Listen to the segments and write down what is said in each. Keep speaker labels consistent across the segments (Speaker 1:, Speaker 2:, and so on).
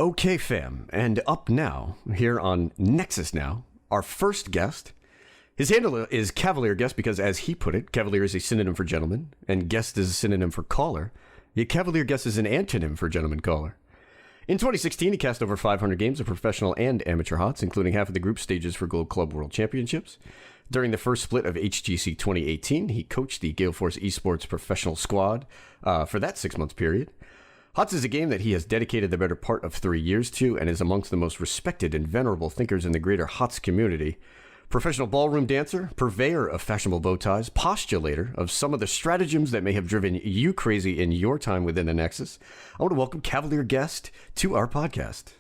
Speaker 1: Okay, fam, and up now, here on Nexus now, our first guest. His handle is CavalierGuest because, as he put it, Cavalier is a synonym for gentleman, and guest is a synonym for caller. Yet CavalierGuest is an antonym for gentleman caller. In 2016, he cast over 500 games of professional and amateur HOTS, including half of the group stages for Gold Club World Championships. During the first split of HGC 2018, he coached the Gale Force Esports professional squad for that 6-month period. HOTS is a game that he has dedicated the better part of 3 years to and is amongst the most respected and venerable thinkers in the greater HOTS community. Professional ballroom dancer, purveyor of fashionable bow ties, postulator of some of the stratagems that may have driven you crazy in your time within the Nexus. I want to welcome CavalierGuest to our podcast.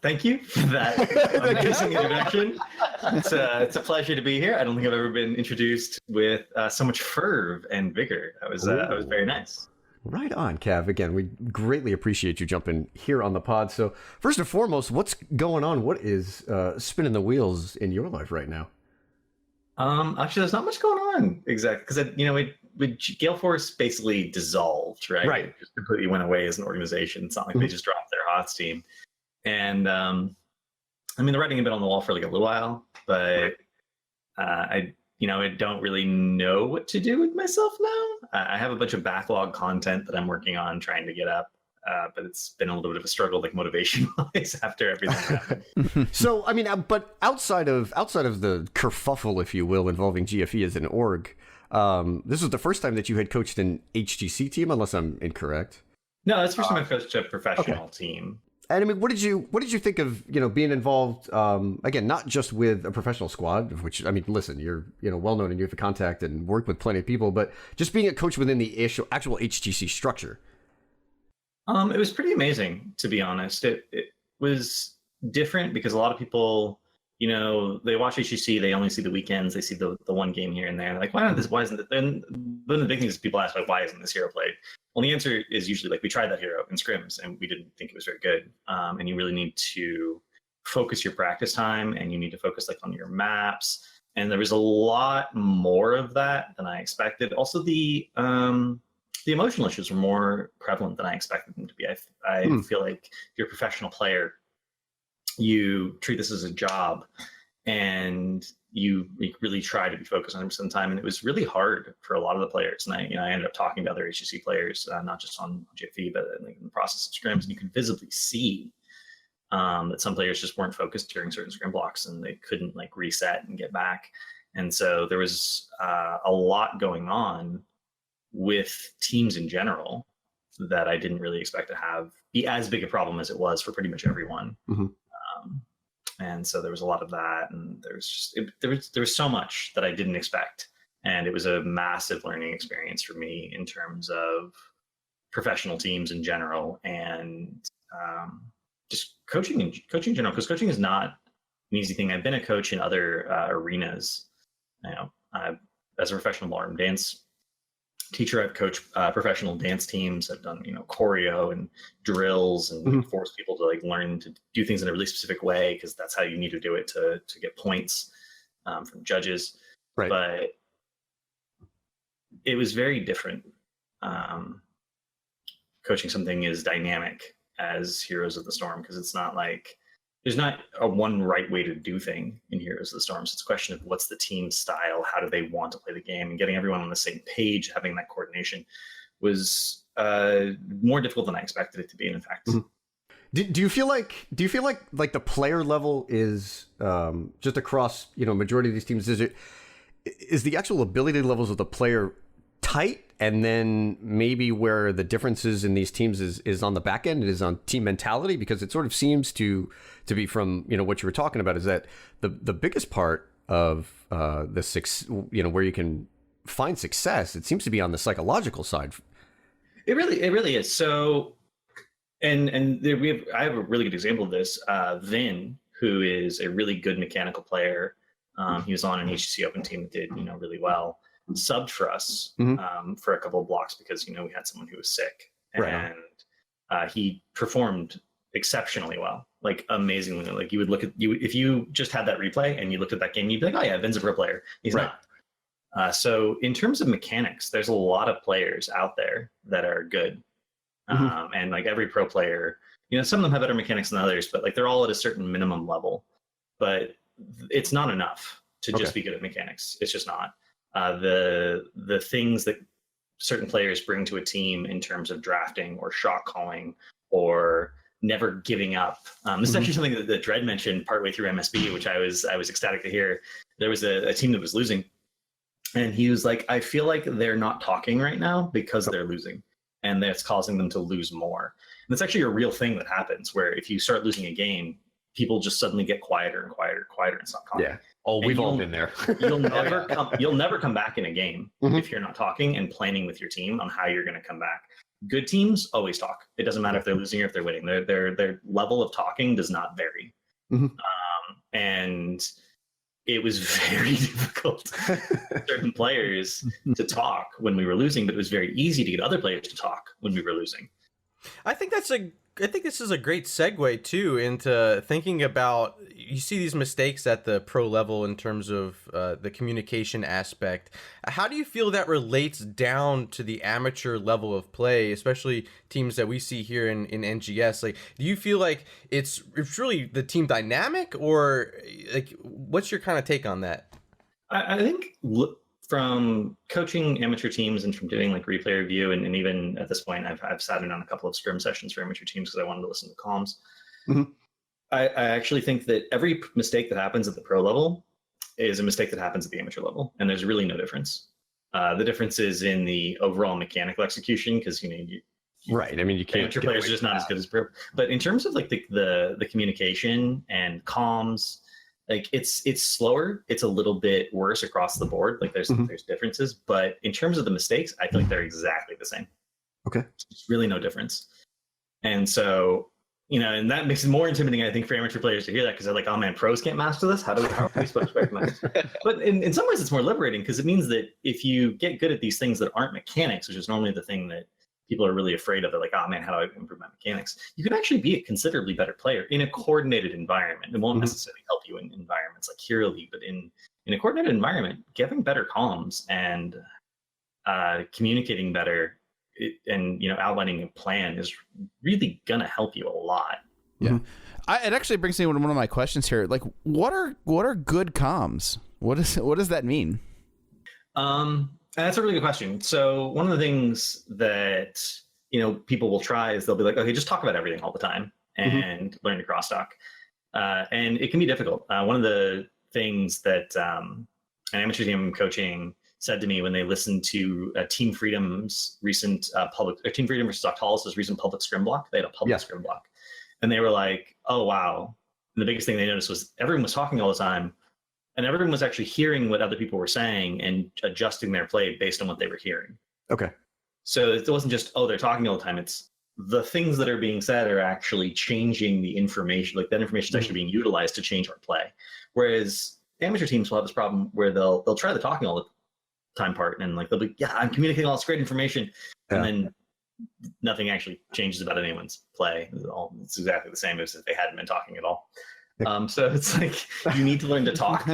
Speaker 2: Thank you for that amazing introduction. It's a pleasure to be here. I don't think I've ever been introduced with so much fervor and vigor. That was very nice.
Speaker 1: Right on, Cav. Again, we greatly appreciate you jumping here on the pod. So first and foremost, what's going on? What is spinning the wheels in your life right now?
Speaker 2: Actually, there's not much going on exactly because Gale Force basically dissolved, right?
Speaker 1: Right.
Speaker 2: It just completely went away as an organization. It's not like they just dropped their HOTS team. And I mean, the writing had been on the wall for like a little while, but I don't really know what to do with myself now. I have a bunch of backlog content that I'm working on trying to get up, but it's been a little bit of a struggle, like motivation-wise, after everything happened.
Speaker 1: So, I mean, but outside of the kerfuffle, if you will, involving GFE as an org, this was the first time that you had coached an HGC team, unless I'm incorrect.
Speaker 2: No, that's the first time I've coached a professional team.
Speaker 1: And I mean, what did you think of, being involved, again, not just with a professional squad, of which, I mean, listen, you're, well known and you have a contact and work with plenty of people, but just being a coach within the actual HGC structure?
Speaker 2: It was pretty amazing, to be honest. It was different because a lot of people, they watch HGC, they only see the weekends, they see the one game here and there. Like, why isn't it? Then one of the big things people ask, like, why isn't this hero played? Well, the answer is usually like, we tried that hero in scrims and we didn't think it was very good. And you really need to focus your practice time and you need to focus like on your maps. And there was a lot more of that than I expected. Also, the emotional issues were more prevalent than I expected them to be. I feel like if you're a professional player, you treat this as a job and you really try to be focused 100% of the time. And it was really hard for a lot of the players. And I ended up talking to other HGC players, not just on GFE, but in the process of scrims. And you can visibly see that some players just weren't focused during certain scrim blocks and they couldn't like reset and get back. And so there was a lot going on with teams in general that I didn't really expect to be as big a problem as it was for pretty much everyone.
Speaker 1: Mm-hmm.
Speaker 2: And so there was a lot of that, and there was so much that I didn't expect, and it was a massive learning experience for me in terms of professional teams in general, and just coaching in general. Because coaching is not an easy thing. I've been a coach in other arenas. As a professional ballroom dance teacher, I've coached professional dance teams. I've done choreo and drills and force people to like learn to do things in a really specific way because that's how you need to do it to get points from judges.
Speaker 1: Right.
Speaker 2: But it was very different. Coaching something as dynamic as Heroes of the Storm because it's not like there's not a one right way to do thing in Heroes of the Storm. So it's a question of what's the team style, how do they want to play the game, and getting everyone on the same page, having that coordination was more difficult than I expected it to be. And in fact,
Speaker 1: do you feel like the player level is just across majority of these teams? Is the actual ability levels of the player tight? And then maybe where the differences in these teams is on the back end, it is on team mentality, because it sort of seems to be from, what you were talking about, is that the biggest part of the where you can find success, it seems to be on the psychological side.
Speaker 2: It really is. So, and I have a really good example of this. Vin, who is a really good mechanical player, he was on an HGC Open team that did really well. Subbed for us for a couple of blocks because we had someone who was sick, and he performed exceptionally well, like amazingly. Like you would look at if you just had that replay and you looked at that game, you'd be like, oh yeah, Vin's a pro player. He's not. So in terms of mechanics, there's a lot of players out there that are good, And like every pro player, some of them have better mechanics than others, but like they're all at a certain minimum level. But it's not enough to just be good at mechanics. It's just not. The things that certain players bring to a team in terms of drafting or shot calling or never giving up. This is actually something that Dredd mentioned partway through MSB, which I was ecstatic to hear. There was a team that was losing, and he was like, I feel like they're not talking right now because they're losing, and that's causing them to lose more. And it's actually a real thing that happens where if you start losing a game, people just suddenly get quieter and quieter and stop talking.
Speaker 1: Yeah. Oh, we've all been there.
Speaker 2: You'll never come back in a game if you're not talking and planning with your team on how you're going to come back. Good teams always talk. It doesn't matter if they're losing or if they're winning. Their level of talking does not vary. And it was very difficult for certain players to talk when we were losing, but it was very easy to get other players to talk when we were losing.
Speaker 3: I think this is a great segue too into thinking about, you see these mistakes at the pro level in terms of the communication aspect. How do you feel that relates down to the amateur level of play, especially teams that we see here in NGS? Like, do you feel like it's really the team dynamic, or like what's your kind of take on that?
Speaker 2: I think from coaching amateur teams and from doing like replay review, and even at this point, I've sat in on a couple of scrim sessions for amateur teams because I wanted to listen to comms. I actually think that every mistake that happens at the pro level is a mistake that happens at the amateur level, and there's really no difference. The difference is in the overall mechanical execution, because
Speaker 1: right. I mean, you can't.
Speaker 2: Amateur players are just not as good as pro. But in terms of like the communication and comms, like it's slower. It's a little bit worse across the board. Like there's differences, but in terms of the mistakes, I feel like they're exactly the same.
Speaker 1: Okay.
Speaker 2: There's really no difference. And so, and that makes it more intimidating, I think, for amateur players to hear that, because they're like, oh man, pros can't master this? How are we supposed to recognize? But in some ways it's more liberating, because it means that if you get good at these things that aren't mechanics, which is normally the thing that people are really afraid of, they're like, oh man, how do I improve my mechanics? You can actually be a considerably better player in a coordinated environment. It won't necessarily help you in environments like Hero League, but in a coordinated environment, getting better comms and communicating better and outlining a plan is really gonna help you a lot.
Speaker 4: Yeah. It actually brings me to one of my questions here. Like, what are good comms? What does that mean?
Speaker 2: That's a really good question. So one of the things that people will try is they'll be like, okay, just talk about everything all the time and learn to crosstalk, and it can be difficult. One of the things that an amateur team coaching said to me when they listened to Team Freedom's recent Team Freedom versus Octalus's recent public scrim block, they had a public scrim block, and they were like, oh wow. And the biggest thing they noticed was everyone was talking all the time, and everyone was actually hearing what other people were saying and adjusting their play based on what they were hearing.
Speaker 1: Okay.
Speaker 2: So it wasn't just, oh, they're talking all the time. It's the things that are being said are actually changing the information. Like that information is actually being utilized to change our play. Whereas amateur teams will have this problem where they'll try the talking all the time part, and like they'll be, yeah, I'm communicating all this great information, and then nothing actually changes about anyone's play. It's exactly the same as if they hadn't been talking at all. So it's like you need to learn to talk,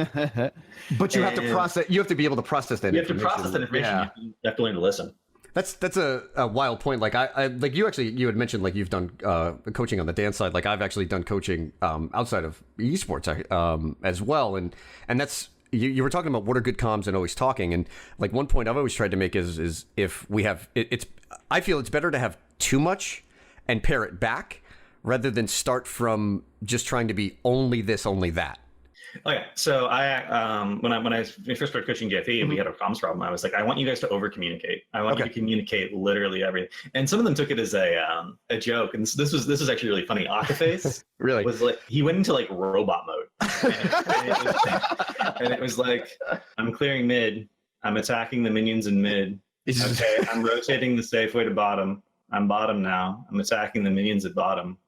Speaker 1: but you have to process. You have to be able to process that.
Speaker 2: You have to process that information.
Speaker 1: Yeah.
Speaker 2: You have to learn to listen.
Speaker 1: That's a wild point. Like I like you had mentioned like you've done coaching on the dance side. Like I've actually done coaching outside of esports as well, and that's you were talking about what are good comms and always talking. And like one point I've always tried to make is if we have it's I feel it's better to have too much and pare it back rather than start from just trying to be only this, only that.
Speaker 2: Okay, so when I first started coaching GFE and we had a comms problem, I was like, I want you guys to over communicate. I want you to communicate literally everything. And some of them took it as a joke. And this was actually really funny. Akaface
Speaker 1: really
Speaker 2: was like, he went into like robot mode, and it was like, I'm clearing mid. I'm attacking the minions in mid. Okay, I'm rotating the safe way to bottom. I'm bottom now. I'm attacking the minions at bottom.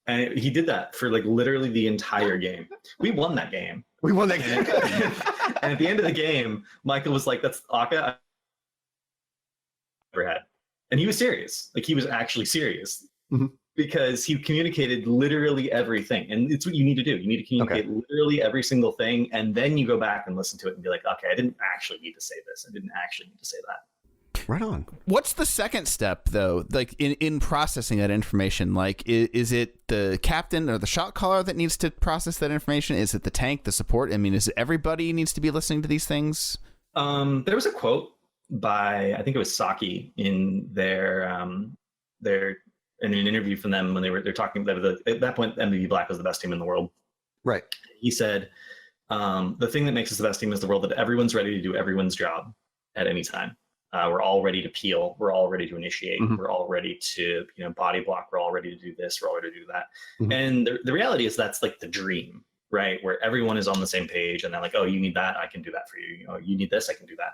Speaker 2: And he did that for like literally the entire game. We won that game.
Speaker 1: And
Speaker 2: at the end of the game, Michael was like, that's Aka I've ever had. And he was serious. Like he was actually serious because he communicated literally everything. And it's what you need to do. You need to communicate literally every single thing. And then you go back and listen to it and be like, okay, I didn't actually need to say this. I didn't actually need to say that.
Speaker 1: Right on.
Speaker 4: What's the second step, though, like in processing that information? Like, is it the captain or the shot caller that needs to process that information? Is it the tank, the support? I mean, is it everybody needs to be listening to these things?
Speaker 2: There was a quote by, I think it was Saki in in an interview from them when they're talking. At that point, MVP Black was the best team in the world.
Speaker 1: Right.
Speaker 2: He said, the thing that makes us the best team is the world that everyone's ready to do everyone's job at any time. We're all ready to peel. We're all ready to initiate.
Speaker 1: Mm-hmm.
Speaker 2: We're all ready to, body block. We're all ready to do this. We're all ready to do that.
Speaker 1: Mm-hmm.
Speaker 2: And the reality is that's like the dream, right? Where everyone is on the same page and they're like, oh, you need that, I can do that for you. You need this, I can do that.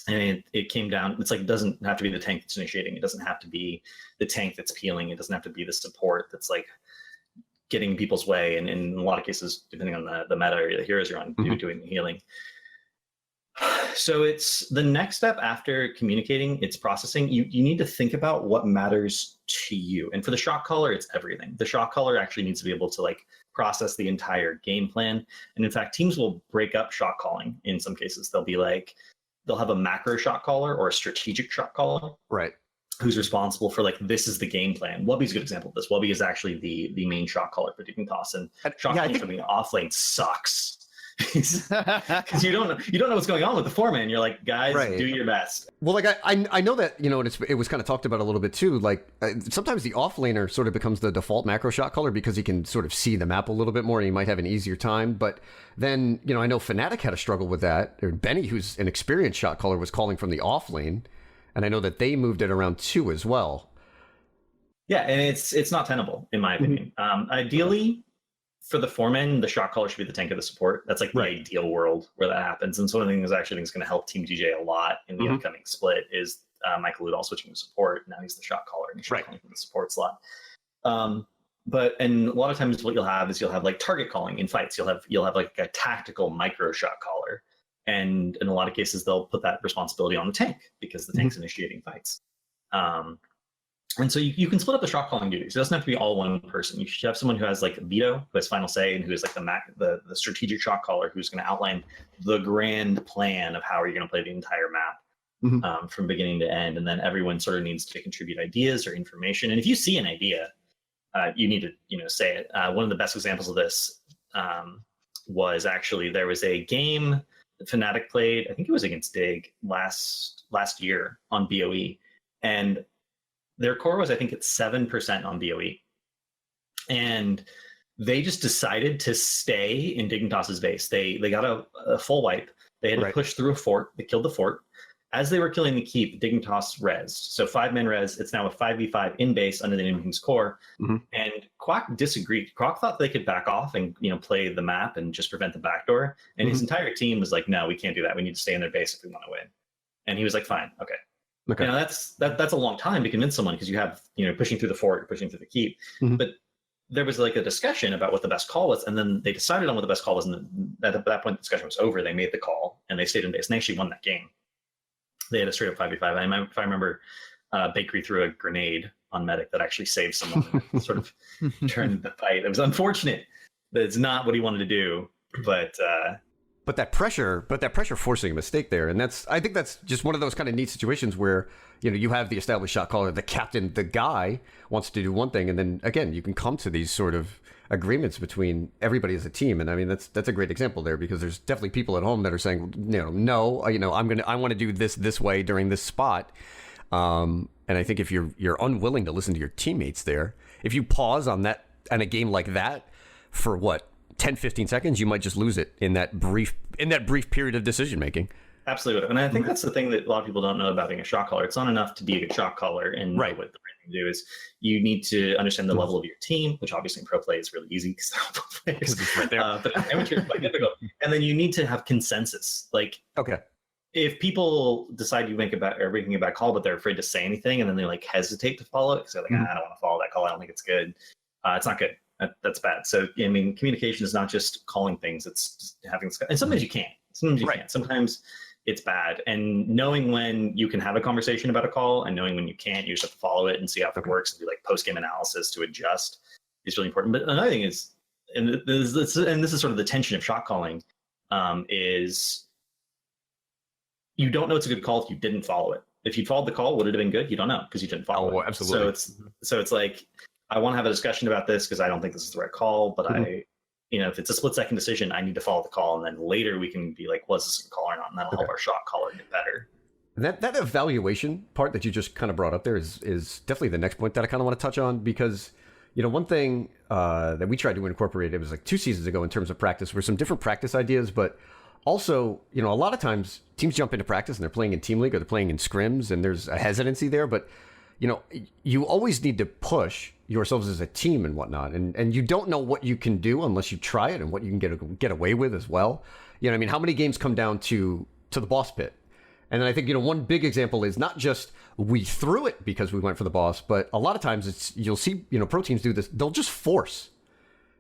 Speaker 2: And it came down, it's like, it doesn't have to be the tank that's initiating. It doesn't have to be the tank that's peeling. It doesn't have to be the support that's like getting people's way. And in a lot of cases, depending on the meta or the heroes you're on, doing the healing. So it's the next step after communicating, it's processing. You need to think about what matters to you. And for the shot caller, it's everything. The shot caller actually needs to be able to like process the entire game plan. And in fact, teams will break up shot calling in some cases. They'll have a macro shot caller or a strategic shot caller.
Speaker 1: Right.
Speaker 2: Who's responsible for like, this is the game plan. Wubby's a good example of this. Wubby is actually the main shot caller for Dignitas, and shot calling from the off lane sucks. Because you don't know what's going on with the foreman. You're like, guys, do your best.
Speaker 1: Well, like I know that, and it was kind of talked about a little bit too. Like sometimes the offlaner sort of becomes the default macro shot caller because he can sort of see the map a little bit more and he might have an easier time. But then, I know Fnatic had a struggle with that. Or Benny, who's an experienced shot caller, was calling from the off lane. And I know that they moved it around too as well.
Speaker 2: Yeah, and it's not tenable, in my opinion. Ideally, for the foreman, the shot caller should be the tank of the support. That's like the ideal world where that happens. And so one of the things I actually think is going to help Team DJ a lot in the upcoming split is Michael Udall switching to support. Now he's the shot caller and he's calling from the support slot. But a lot of times what you'll have like target calling in fights. You'll have like a tactical micro shot caller. And in a lot of cases, they'll put that responsibility on the tank because the tank's initiating fights. And so you can split up the shot calling duties. It doesn't have to be all one person. You should have someone who has like veto, who has final say, and who is like the strategic shot caller who's going to outline the grand plan of how are you going to play the entire map from beginning to end. And then everyone sort of needs to contribute ideas or information. And if you see an idea, you need to say it. One of the best examples of this was actually there was a game that Fnatic played. I think it was against Dig last year on BOE, and their core was, I think, at 7% on BOE. And they just decided to stay in Dignitas's base. They got a full wipe. They had to push through a fort. They killed the fort. As they were killing the keep, Dignitas rezzed. So 5-man res, it's now a 5v5 in base under the enemy team's core. And Quack disagreed. Quack thought they could back off and play the map and just prevent the backdoor. And his entire team was like, no, we can't do that. We need to stay in their base if we want to win. And he was like, fine, okay. That's a long time to convince someone because you have pushing through the fort, pushing through the keep. But there was like a discussion about what the best call was, and then they decided on what the best call was. And at that point, the discussion was over. They made the call and they stayed in base and they actually won that game. They had a straight up 5v5. If I remember, Bakery threw a grenade on Medic that actually saved someone and sort of turned the fight. It was unfortunate that it's not what he wanted to do, but
Speaker 1: that pressure forcing a mistake there. And I think that's just one of those kind of neat situations where, you have the established shot caller, the captain, the guy wants to do one thing. And then again, you can come to these sort of agreements between everybody as a team. And I mean, that's a great example there because there's definitely people at home that are saying, no, I want to do this way during this spot. And I think if you're unwilling to listen to your teammates there, if you pause on a game like that for 10-15 seconds, you might just lose it in that brief period of decision making.
Speaker 2: Absolutely. And I think that's the thing that a lot of people don't know about being a shot caller. It's not enough to be a good shot caller and know what the right thing to do is. You need to understand the level of your team, which obviously in pro play is really easy because they're all pro players.
Speaker 1: It's right there.
Speaker 2: But amateur is quite difficult. And then you need to have consensus. Like, if people decide you're making a bad call, but they're afraid to say anything, and then they like hesitate to follow it because they're like, I don't want to follow that call. I don't think it's good. It's not good. That's bad. So, I mean, communication is not just calling things. It's just having, and sometimes you can't. Sometimes you can't. Sometimes it's bad. And knowing when you can have a conversation about a call and knowing when you can't, you just have to follow it and see how it works and do like post-game analysis to adjust is really important. But another thing is, and this is sort of the tension of shot calling, is you don't know it's a good call if you didn't follow it. if you followed the call, would it have been good? You don't know because you didn't follow it.
Speaker 1: Absolutely.
Speaker 2: So it's like, I want to have a discussion about this because I don't think this is the right call, but if it's a split second decision, I need to follow the call, and then later we can be like, was this a call or not? And that'll help our shot caller get better.
Speaker 1: That evaluation part that you just kind of brought up there is definitely the next point that I kind of want to touch on, because one thing that we tried to incorporate, it was like 2 seasons ago in terms of practice, were some different practice ideas, but also, a lot of times teams jump into practice and they're playing in team league or they're playing in scrims, and there's a hesitancy there, but you always need to push yourselves as a team and whatnot, and you don't know what you can do unless you try it and what you can get away with as well. How many games come down to the boss pit? And then I think, one big example is not just we threw it because we went for the boss, but a lot of times you'll see, pro teams do this. They'll just force,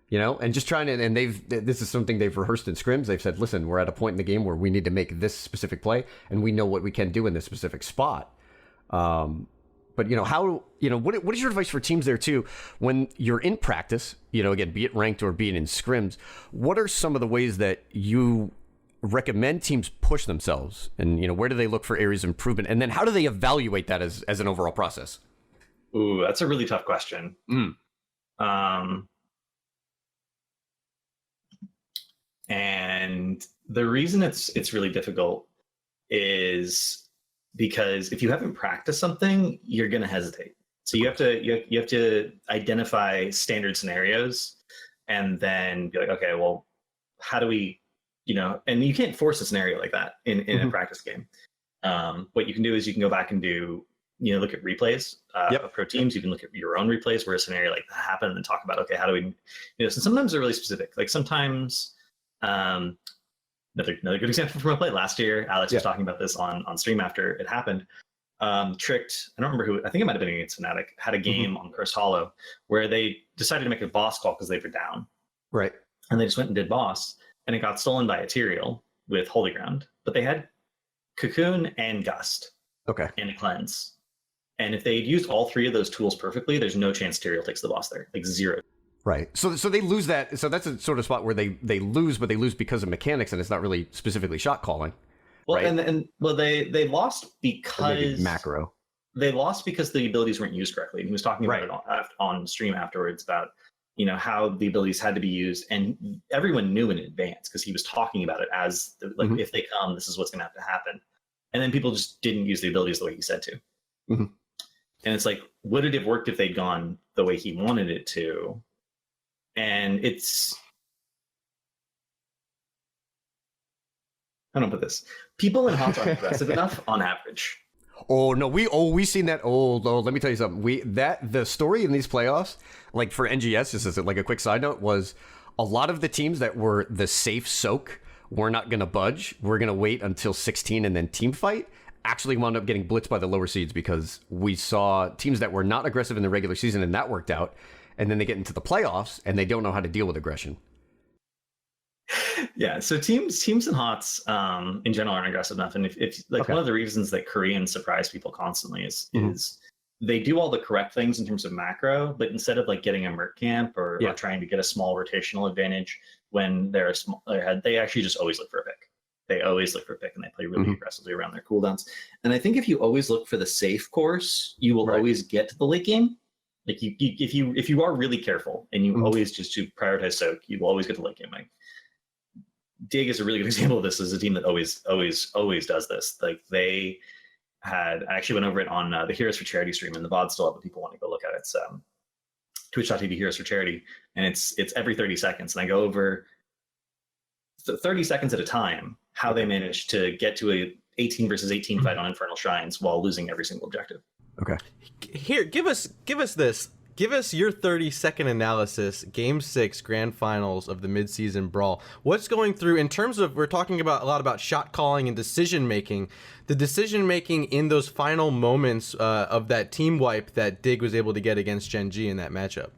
Speaker 1: and just trying to, and this is something they've rehearsed in scrims. They've said, listen, we're at a point in the game where we need to make this specific play and we know what we can do in this specific spot. But what is your advice for teams there too, when you're in practice, again, be it ranked or be it in scrims, what are some of the ways that you recommend teams push themselves, and where do they look for areas of improvement, and then how do they evaluate that as an overall process?
Speaker 2: Ooh, that's a really tough question. And the reason it's really difficult is because if you haven't practiced something, you're going to hesitate. So you have to identify standard scenarios and then be like, okay, well, how do we, and you can't force a scenario like that in a practice game. What you can do is you can go back and look at replays of pro teams. You can look at your own replays where a scenario like that happened and talk about, okay, how do we, so sometimes they're really specific. Like sometimes, another good example from a play last year, Alex was talking about this on stream after it happened. Tricked, I don't remember who, I think it might have been against Fnatic, had a game on Cursed Hollow where they decided to make a boss call because they were down.
Speaker 1: Right.
Speaker 2: And they just went and did boss, and it got stolen by Ethereal with Holy Ground. But they had Cocoon and Gust.
Speaker 1: Okay.
Speaker 2: And a Cleanse. And if they had used all 3 of those tools perfectly, there's no chance Ethereal takes the boss there. Like 0.
Speaker 1: Right. So they lose that. So that's a sort of spot where they lose, but they lose because of mechanics, and it's not really specifically shot calling.
Speaker 2: Well,
Speaker 1: right?
Speaker 2: and they lost because
Speaker 1: macro.
Speaker 2: They lost because the abilities weren't used correctly. And he was talking about it on stream afterwards about how the abilities had to be used, and everyone knew in advance because he was talking about it as if they come, this is what's going to have to happen. And then people just didn't use the abilities the way he said to.
Speaker 1: Mm-hmm.
Speaker 2: And it's like, would it have worked if they'd gone the way he wanted it to? And I don't put this. People in HOTS aren't aggressive enough on average.
Speaker 1: Oh no, we seen that. Oh, let me tell you something. The story in these playoffs, like for NGS, just as like a quick side note, was a lot of the teams that were the safe soak, we're not going to budge. We're going to wait until 16 and then team fight. Actually wound up getting blitzed by the lower seeds because we saw teams that were not aggressive in the regular season, and that worked out. And then they get into the playoffs and they don't know how to deal with aggression.
Speaker 2: Yeah, so teams in HOTS in general aren't aggressive enough, and if one of the reasons that Koreans surprise people constantly is they do all the correct things in terms of macro, but instead of getting a merc camp or trying to get a small rotational advantage when they're a small, they actually just always look for a pick. They always look for a pick, and they play really aggressively around their cooldowns. And I think if you always look for the safe course, you will always get to the late game. Like if you are really careful and you always just to prioritize soak, you will always get to late game. Like Dig is a really good example of this. Is a team that always does this. Like I actually went over it on the Heroes for Charity stream, and the VOD still up if people want to go look at it. It's twitch.tv Heroes for Charity, and it's every 30 seconds, and I go over 30 seconds at a time how they managed to get to a 18 versus 18 fight on Infernal Shrines while losing every single objective.
Speaker 1: Okay.
Speaker 3: Here, give us this. Give us your 30-second analysis, Game 6 Grand Finals of the Midseason Brawl. What's going through in terms of, we're talking about a lot about shot calling and decision making. The decision making in those final moments of that team wipe that Dig was able to get against Gen G in that matchup.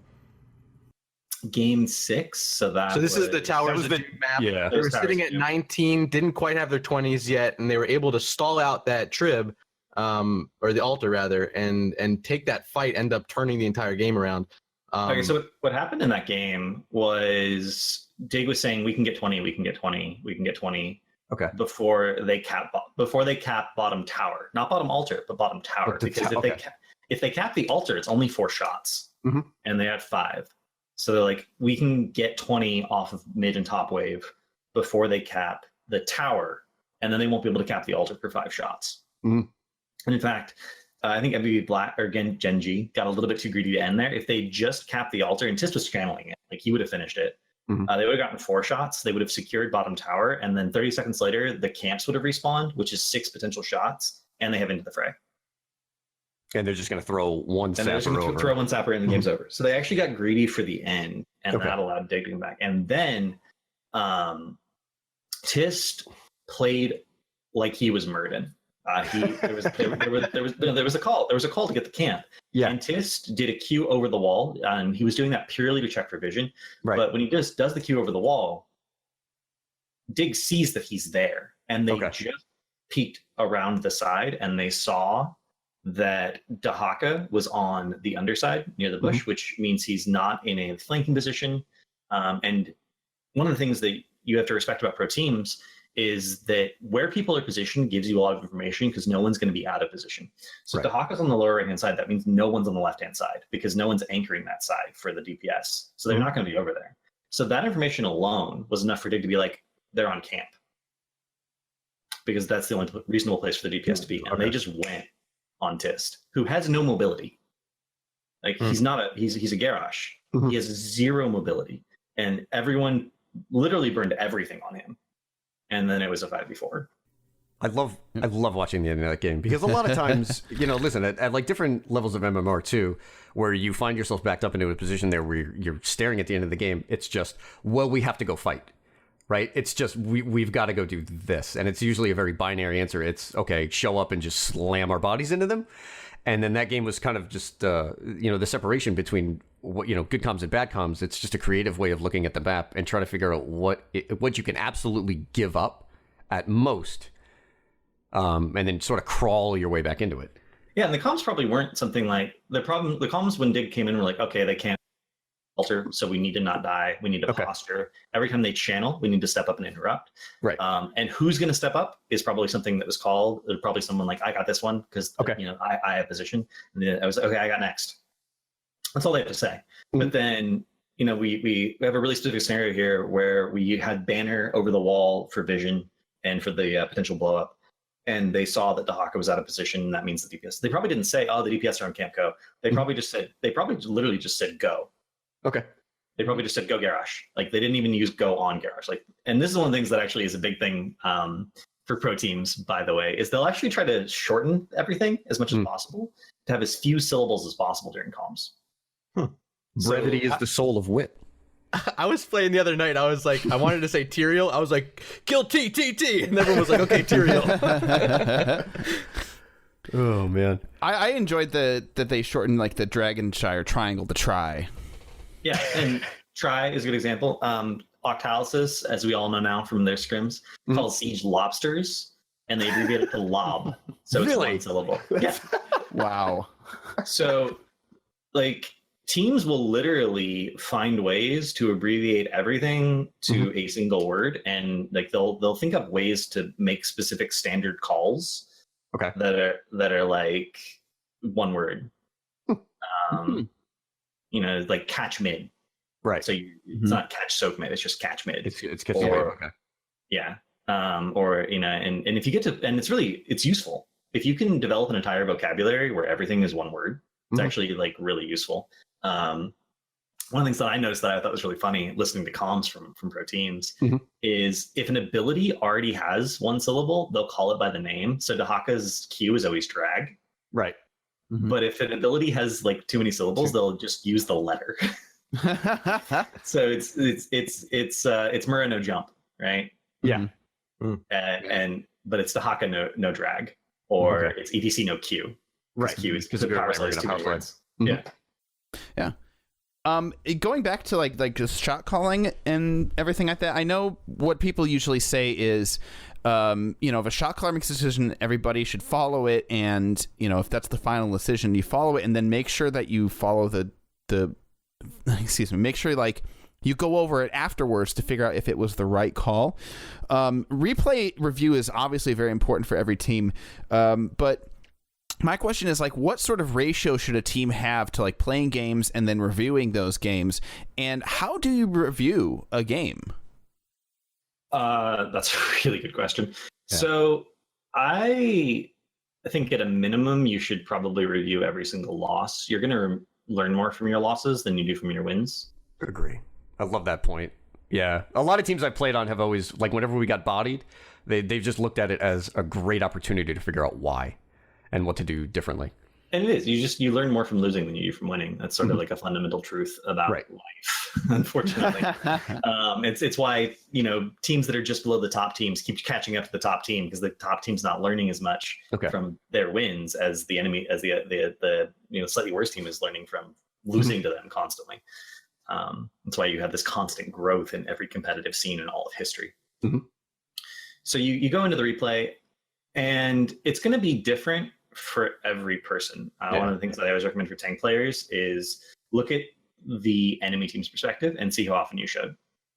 Speaker 2: Game 6, so
Speaker 3: this is the Towers of Doom map.
Speaker 1: Yeah,
Speaker 3: they were sitting at 19, didn't quite have their 20s yet, and they were able to stall out that trib. Or the altar rather, and take that fight, end up turning the entire game around.
Speaker 2: Okay, so what happened in that game was Dig was saying we can get 20, we can get 20, we can get 20,
Speaker 1: Okay.
Speaker 2: before they cap bottom tower, not bottom altar, but bottom tower.
Speaker 1: But the
Speaker 2: Because
Speaker 1: ta-
Speaker 2: if they cap the altar, it's only 4 shots,
Speaker 1: Mhm.
Speaker 2: and they had 5. So they're like, we can get 20 off of mid and top wave before they cap the tower, and then they won't be able to cap the altar for 5 shots.
Speaker 1: Mhm.
Speaker 2: And in fact, I think MVP Black or Genji got a little bit too greedy to end there. If they just capped the altar, and Tis was channeling it, like he would have finished it.
Speaker 1: Mhm.
Speaker 2: They would have gotten 4 shots. They would have secured bottom tower, and then 30 seconds later, the camps would have respawned, which is 6 potential shots, and they have into the fray.
Speaker 1: And they're just going to throw one
Speaker 2: And they're just
Speaker 1: sapper
Speaker 2: going to
Speaker 1: over.
Speaker 2: throw one sapper and the game's over. So they actually got greedy for the end, and
Speaker 1: Okay.
Speaker 2: that allowed Dig to come back. And then Tist played like he was Murden. There was a call. There was a call to get the camp.
Speaker 1: Yeah.
Speaker 2: And Tist did a Q over the wall, and he was doing that purely to check for vision.
Speaker 1: Right.
Speaker 2: But when he does the Q over the wall, Dig sees that he's there, and they
Speaker 1: Okay.
Speaker 2: just peeked around the side, and they saw that Dahaka was on the underside near the bush, which means he's not in a flanking position. And one of the things that you have to respect about pro teams is that where people are positioned gives you a lot of information because no one's going to be out of position. So
Speaker 1: Right.
Speaker 2: if Dahaka's on the lower right-hand side, that means no one's on the left-hand side because no one's anchoring that side for the DPS. So they're not going to be over there. So that information alone was enough for Dig to be like, they're on camp. Because that's the only reasonable place for the DPS to be. And they just went on Tist, who has no mobility. Like he's a Garrosh.
Speaker 1: Mhm.
Speaker 2: He has 0 mobility. And everyone literally burned everything on him. And then it was a 5v4.
Speaker 1: I love watching the end of that game because a lot of times, listen, at like different levels of MMR too, where you find yourself backed up into a position there where you're staring at the end of the game. It's just, well, we have to go fight, right? It's just, we've got to go do this. And it's usually a very binary answer. It's, okay, show up and just slam our bodies into them. And then that game was kind of just, the separation between what, good comms and bad comms. It's just a creative way of looking at the map and trying to figure out what you can absolutely give up at most. And then sort of crawl your way back into it.
Speaker 2: Yeah, and the comms probably weren't something like the comms when Dig came in were like, okay, they can't alter, so we need to not die. We need to posture. Every time they channel, we need to step up and interrupt.
Speaker 1: Right.
Speaker 2: And who's going to step up is probably something that was called. There's probably someone like, I got this one because I have position. And then I was okay. I got next. That's all they have to say.
Speaker 1: Mm-hmm.
Speaker 2: But then we have a really specific scenario here where we had banner over the wall for vision and for the potential blow up. And they saw that Dahaka was out of position, and that means the DPS. They probably didn't say, "Oh, the DPS are on Camp Go." They probably literally just said, "Go."
Speaker 1: Okay.
Speaker 2: They probably just said, "Go Garrosh." Like they didn't even use "Go on Garrosh." Like, and this is one of the things that actually is a big thing for pro teams, by the way, is they'll actually try to shorten everything as much as possible to have as few syllables as possible during comms.
Speaker 1: Brevity is the soul of wit.
Speaker 3: I was playing the other night. I was like, I wanted to say Tyrael. I was like, kill T, and everyone was like, okay, Tyrael.
Speaker 1: Oh man,
Speaker 4: I enjoyed that they shortened like the Dragonshire triangle to try.
Speaker 2: Yeah, and try is a good example. Octalysis, as we all know now from their scrims, calls siege lobsters, and they abbreviate it to lob. So it's
Speaker 1: Really?
Speaker 2: one syllable. Yeah.
Speaker 4: Wow.
Speaker 2: So, like, teams will literally find ways to abbreviate everything to a single word, and like they'll think up ways to make specific standard calls.
Speaker 1: Okay.
Speaker 2: That are like one word. Like catch mid.
Speaker 1: right?
Speaker 2: So it's not catch soak mid. It's just catch mid.
Speaker 1: It's
Speaker 2: Or-
Speaker 1: okay.
Speaker 2: Yeah. And if you get to, and it's useful if you can develop an entire vocabulary where everything is one word. It's actually like really useful. One of the things that I noticed that I thought was really funny listening to comms from pro teams is if an ability already has one syllable, they'll call it by the name. So Dahaka's Q is always drag.
Speaker 1: Right.
Speaker 2: But if an ability has like too many syllables, they'll just use the letter. So it's Mura no jump, right?
Speaker 1: Yeah.
Speaker 2: But it's Dahaka no drag, or it's EDC no Q.
Speaker 1: Right.
Speaker 2: Q is
Speaker 1: Because of your
Speaker 2: power
Speaker 1: memory
Speaker 2: slice
Speaker 1: and
Speaker 2: two
Speaker 1: power
Speaker 2: words.
Speaker 1: slide.
Speaker 2: Yeah.
Speaker 4: Going back to like just shot calling and everything like that, I know what people usually say is, if a shot caller makes a decision, everybody should follow it, and if that's the final decision, you follow it, and then make sure that you follow the make sure like You go over it afterwards to figure out if it was the right call. Replay review is obviously very important for every team, but my question is, like, what sort of ratio should a team have to, like, playing games and then reviewing those games? And how do you review a game?
Speaker 2: That's a really good question.
Speaker 1: Yeah.
Speaker 2: So I think at a minimum, you should probably review every single loss. You're going to learn more from your losses than you do from your wins.
Speaker 1: Agree. I love that point. Yeah. A lot of teams I've played on have always, like, whenever we got bodied, they've just looked at it as a great opportunity to figure out why and what to do differently.
Speaker 2: And it is. You learn more from losing than you do from winning. That's sort of like a fundamental truth about life, unfortunately. It's why, teams that are just below the top teams keep catching up to the top team, because the top team's not learning as much from their wins as the enemy, as the slightly worse team is learning from losing to them constantly. That's why you have this constant growth in every competitive scene in all of history.
Speaker 1: Mm-hmm.
Speaker 2: So you go into the replay, and it's going to be different for every person. One of the things that I always recommend for tank players is look at the enemy team's perspective and see how often you showed.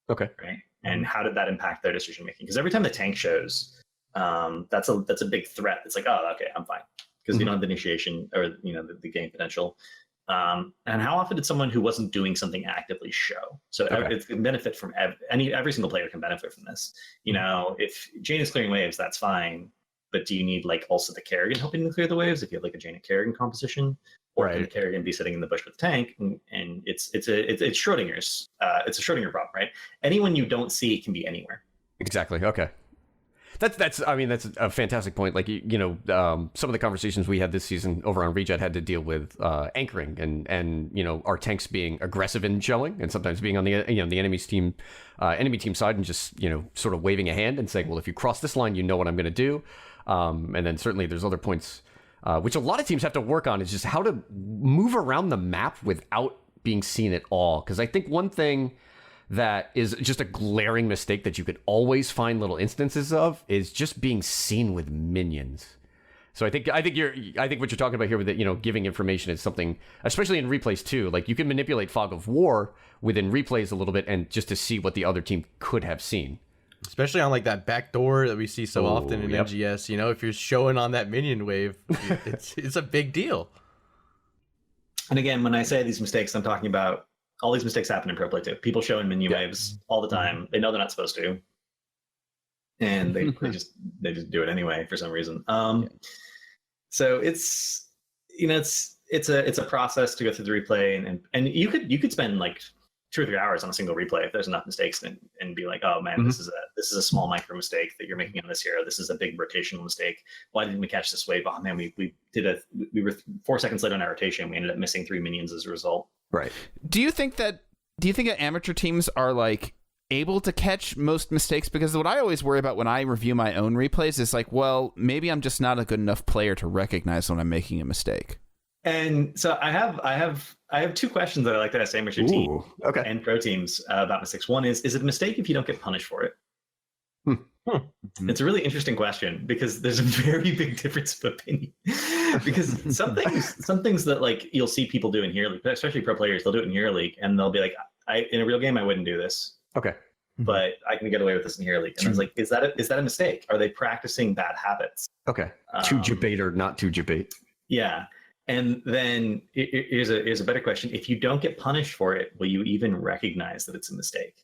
Speaker 1: Okay.
Speaker 2: Right. And how did that impact their decision making? Because every time the tank shows, that's a big threat. It's like, oh, okay, I'm fine, because you don't have the initiation or the game potential. And how often did someone who wasn't doing something actively show? So it can benefit from every single player can benefit from this. If Jane is clearing waves, that's fine. But do you need also the Kerrigan helping to clear the waves if you have like a Jaina Kerrigan composition, or can the Kerrigan be sitting in the bush with the tank? And it's Schrodinger's. It's a Schrodinger problem, right? Anyone you don't see can be anywhere.
Speaker 1: Exactly. Okay. That's a fantastic point. Like, some of the conversations we had this season over on Rejet had to deal with anchoring and our tanks being aggressive in shelling, and sometimes being on the the enemy team side and just sort of waving a hand and saying, well, if you cross this line, you know what I'm going to do. And then certainly there's other points which a lot of teams have to work on, is just how to move around the map without being seen at all. Because I think one thing that is just a glaring mistake that you could always find little instances of is just being seen with minions. So I think what you're talking about here with it, giving information is something, especially in replays too. Like, you can manipulate Fog of War within replays a little bit, and just to see what the other team could have seen.
Speaker 3: Especially on like that back door that we see so often in MGS. If you're showing on that minion wave, it's a big deal.
Speaker 2: And again, when I say these mistakes, I'm talking about all these mistakes happen in pro play too. People showing minion waves all the time. They know they're not supposed to, and they just do it anyway for some reason. So it's a process to go through the replay, and you could spend like 2 or 3 hours on a single replay if there's enough mistakes, and be like, oh man, this is a small micro mistake that you're making on this hero. This is a big rotational mistake. Why didn't we catch this wave? Oh man, we were 4 seconds late on our rotation. We ended up missing 3 minions as a result.
Speaker 1: Right.
Speaker 4: Do you think that amateur teams are like able to catch most mistakes? Because what I always worry about when I review my own replays is like, well, maybe I'm just not a good enough player to recognize when I'm making a mistake.
Speaker 2: And so I have 2 questions that I like to ask amateur team and pro teams about mistakes. One is it a mistake if you don't get punished for it? It's a really interesting question, because there's a very big difference of opinion. Because some things that like you'll see people do in Hero League, especially pro players, they'll do it in Hero League, and they'll be like, in a real game I wouldn't do this. Okay. But I can get away with this in Hero League. And I was like, is that a mistake? Are they practicing bad habits?
Speaker 1: Okay. To debate or not to debate? Yeah.
Speaker 2: And then here's a better question. If you don't get punished for it, will you even recognize that it's a mistake?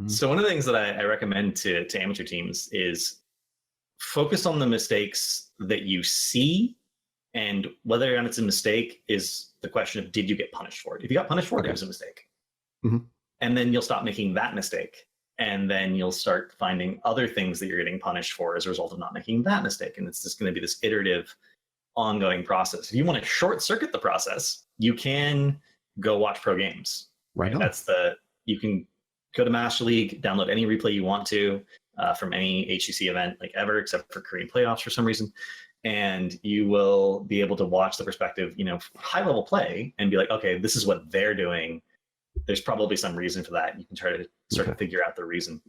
Speaker 2: So one of the things that I recommend to amateur teams is focus on the mistakes that you see, and whether or not it's a mistake is the question of, did you get punished for it? If you got punished for it, it was a mistake. And then you'll stop making that mistake. And then you'll start finding other things that you're getting punished for as a result of not making that mistake. And it's just going to be this iterative, ongoing process. If you want to short circuit the process, you can go watch pro games.
Speaker 1: Right.
Speaker 2: You can go to Master League, download any replay you want to from any HCC event like ever, except for Korean playoffs for some reason. And you will be able to watch the perspective, high level play, and be like, okay, this is what they're doing. There's probably some reason for that. You can try to sort of figure out the reason.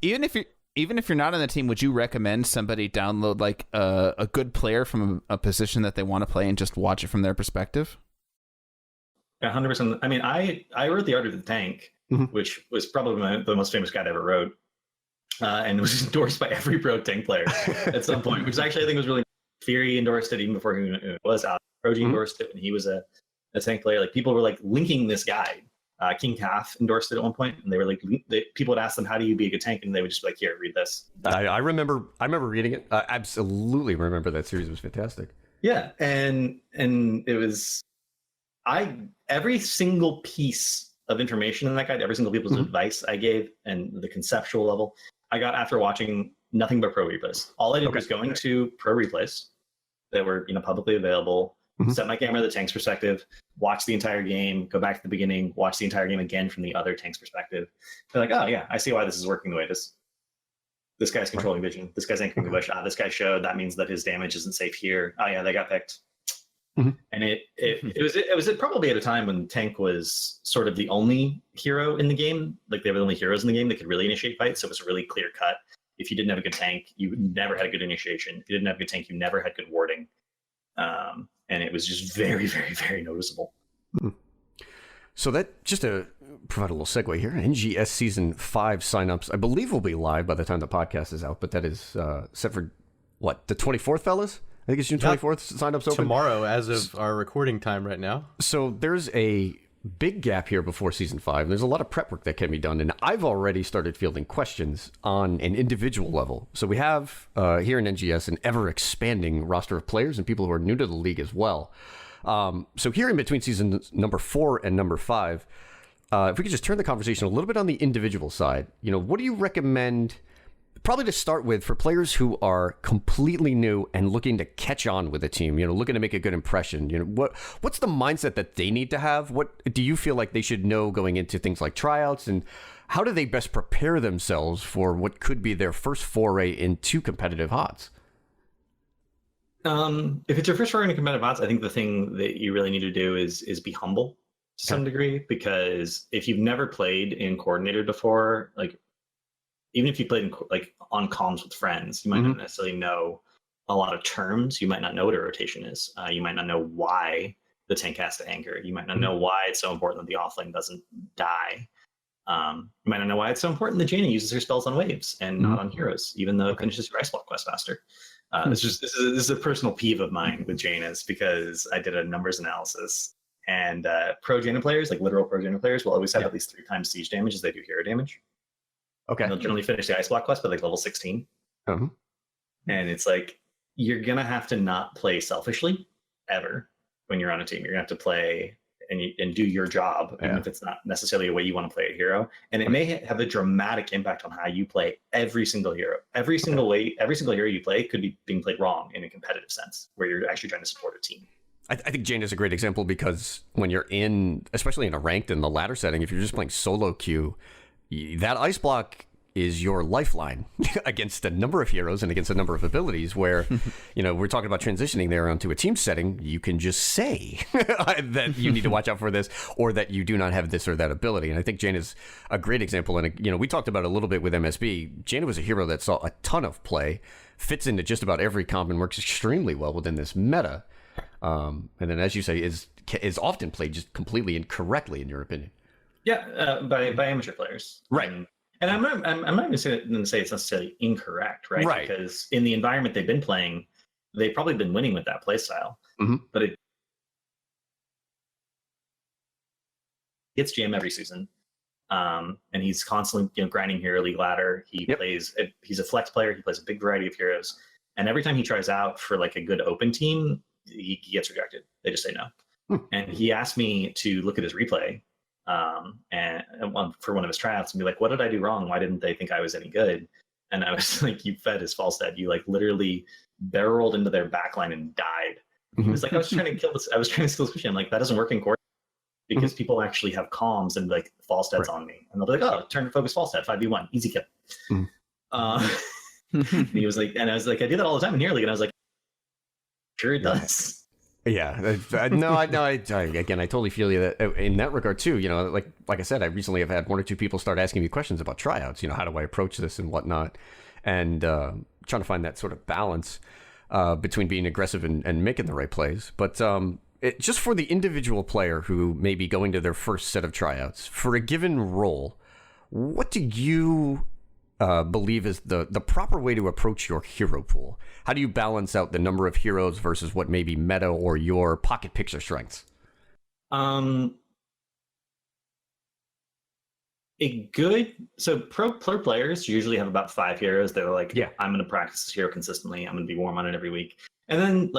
Speaker 4: Even if you're not on the team, would you recommend somebody download like a good player from a position that they want to play and just watch it from their perspective?
Speaker 2: 100%. I mean, I wrote the art of the tank, which was probably the most famous guide I ever wrote, and was endorsed by every pro tank player at some point, which actually I think was really. Fury endorsed it even before he was out. Proji endorsed it when he was a tank player. Like people were like linking this guide. King Calf endorsed it at one point, and they were like, people would ask them, "How do you be a good tank?" And they would just be like, "Here, read this."
Speaker 1: I remember reading it. I absolutely remember that series. It was fantastic.
Speaker 2: Yeah, and it was every single piece of information in that guide, every single piece of advice I gave, and the conceptual level, I got after watching nothing but pro replays. All I did was going to pro replays that were publicly available, set my camera to the tank's perspective, watch the entire game, go back to the beginning, watch the entire game again from the other tank's perspective. They're like, oh yeah, I see why this is working the way it is. This guy's controlling vision. This guy's anchoring the bush. This guy showed. That means that his damage isn't safe here. Oh yeah, they got picked. And it was probably at a time when tank was sort of the only hero in the game. Like they were the only heroes in the game that could really initiate fights. So it was really clear cut. If you didn't have a good tank, you never had a good initiation. If you didn't have a good tank, you never had good warding. And it was just very, very, very noticeable.
Speaker 1: So that, just to provide a little segue here, NGS Season 5 signups, I believe will be live by the time the podcast is out, but that is set for, what, the 24th, fellas? I think it's June 24th, signups open.
Speaker 3: Tomorrow, as of our recording time right now.
Speaker 1: So there's a big gap here before Season 5. There's a lot of prep work that can be done, and I've already started fielding questions on an individual level. So we have here in NGS an ever-expanding roster of players and people who are new to the league as well. So here in between seasons number 4 and number 5, if we could just turn the conversation a little bit on the individual side, what do you recommend, probably to start with, for players who are completely new and looking to catch on with a team, looking to make a good impression? What's the mindset that they need to have? What do you feel like they should know going into things like tryouts, and how do they best prepare themselves for what could be their first foray into competitive HOTS?
Speaker 2: If it's your first foray into competitive HOTS, I think the thing that you really need to do is be humble to some degree, because if you've never played in coordinator before, like even if you played on comms with friends, you might not necessarily know a lot of terms. You might not know what a rotation is. You might not know why the tank has to anchor. You might not know why it's so important that the offlane doesn't die. You might not know why it's so important that Jaina uses her spells on waves and not on heroes, even though it finishes your ice block quest faster. This is a personal peeve of mine with Jainas, because I did a numbers analysis, and pro Jaina players, like literal pro Jaina players, will always have at least 3 times siege damage as they do hero damage. Okay. And they'll generally finish the ice block quest by like level 16. And it's like, you're going to have to not play selfishly ever when you're on a team. You're going to have to play and do your job, even if it's not necessarily a way you want to play a hero. And it may have a dramatic impact on how you play every single hero. Every single hero you play could be being played wrong in a competitive sense, where you're actually trying to support a team.
Speaker 1: I think Jaina is a great example, because when you're especially in a ranked in the ladder setting, if you're just playing solo queue, that ice block is your lifeline against a number of heroes and against a number of abilities, where, we're talking about transitioning there onto a team setting. You can just say that you need to watch out for this, or that you do not have this or that ability. And I think Jaina's a great example. And, we talked about it a little bit with MSB. Jaina was a hero that saw a ton of play, fits into just about every comp, and works extremely well within this meta. And then, as you say, is often played just completely incorrectly, in your opinion.
Speaker 2: Yeah, by amateur players, right? And I'm not even going to say it's necessarily incorrect, right? Right. Because in the environment they've been playing, they've probably been winning with that play style. But it gets GM every season, and he's constantly grinding hero league ladder. He's a flex player. He plays a big variety of heroes, and every time he tries out for like a good open team, he gets rejected. They just say no. And he asked me to look at his replay. And for one of his tryouts, and be like, what did I do wrong? Why didn't they think I was any good? And I was like, you fed his false dead. You like literally barreled into their backline and died. He was like, I was trying to kill this. I was trying to steal this machine. I'm like, that doesn't work in court, because people actually have comms and like false deads on me. And they'll be like, oh, turn to focus false dead, 5v1, easy kill. He was like, and I was like, I do that all the time in Hero League. And I was like, sure it does.
Speaker 1: Yeah, I totally feel you that in that regard too. Like I said, I recently have had 1 or 2 people start asking me questions about tryouts. How do I approach this and whatnot, and trying to find that sort of balance between being aggressive and making the right plays. But just for the individual player who may be going to their first set of tryouts, for a given role, what do you believe is the proper way to approach your hero pool? How do you balance out the number of heroes versus what may be meta or your pocket picture strengths?
Speaker 2: Pro players usually have about 5 heroes. They're like,
Speaker 1: Yeah.
Speaker 2: I'm going to practice this hero consistently. I'm going to be warm on it every week. And then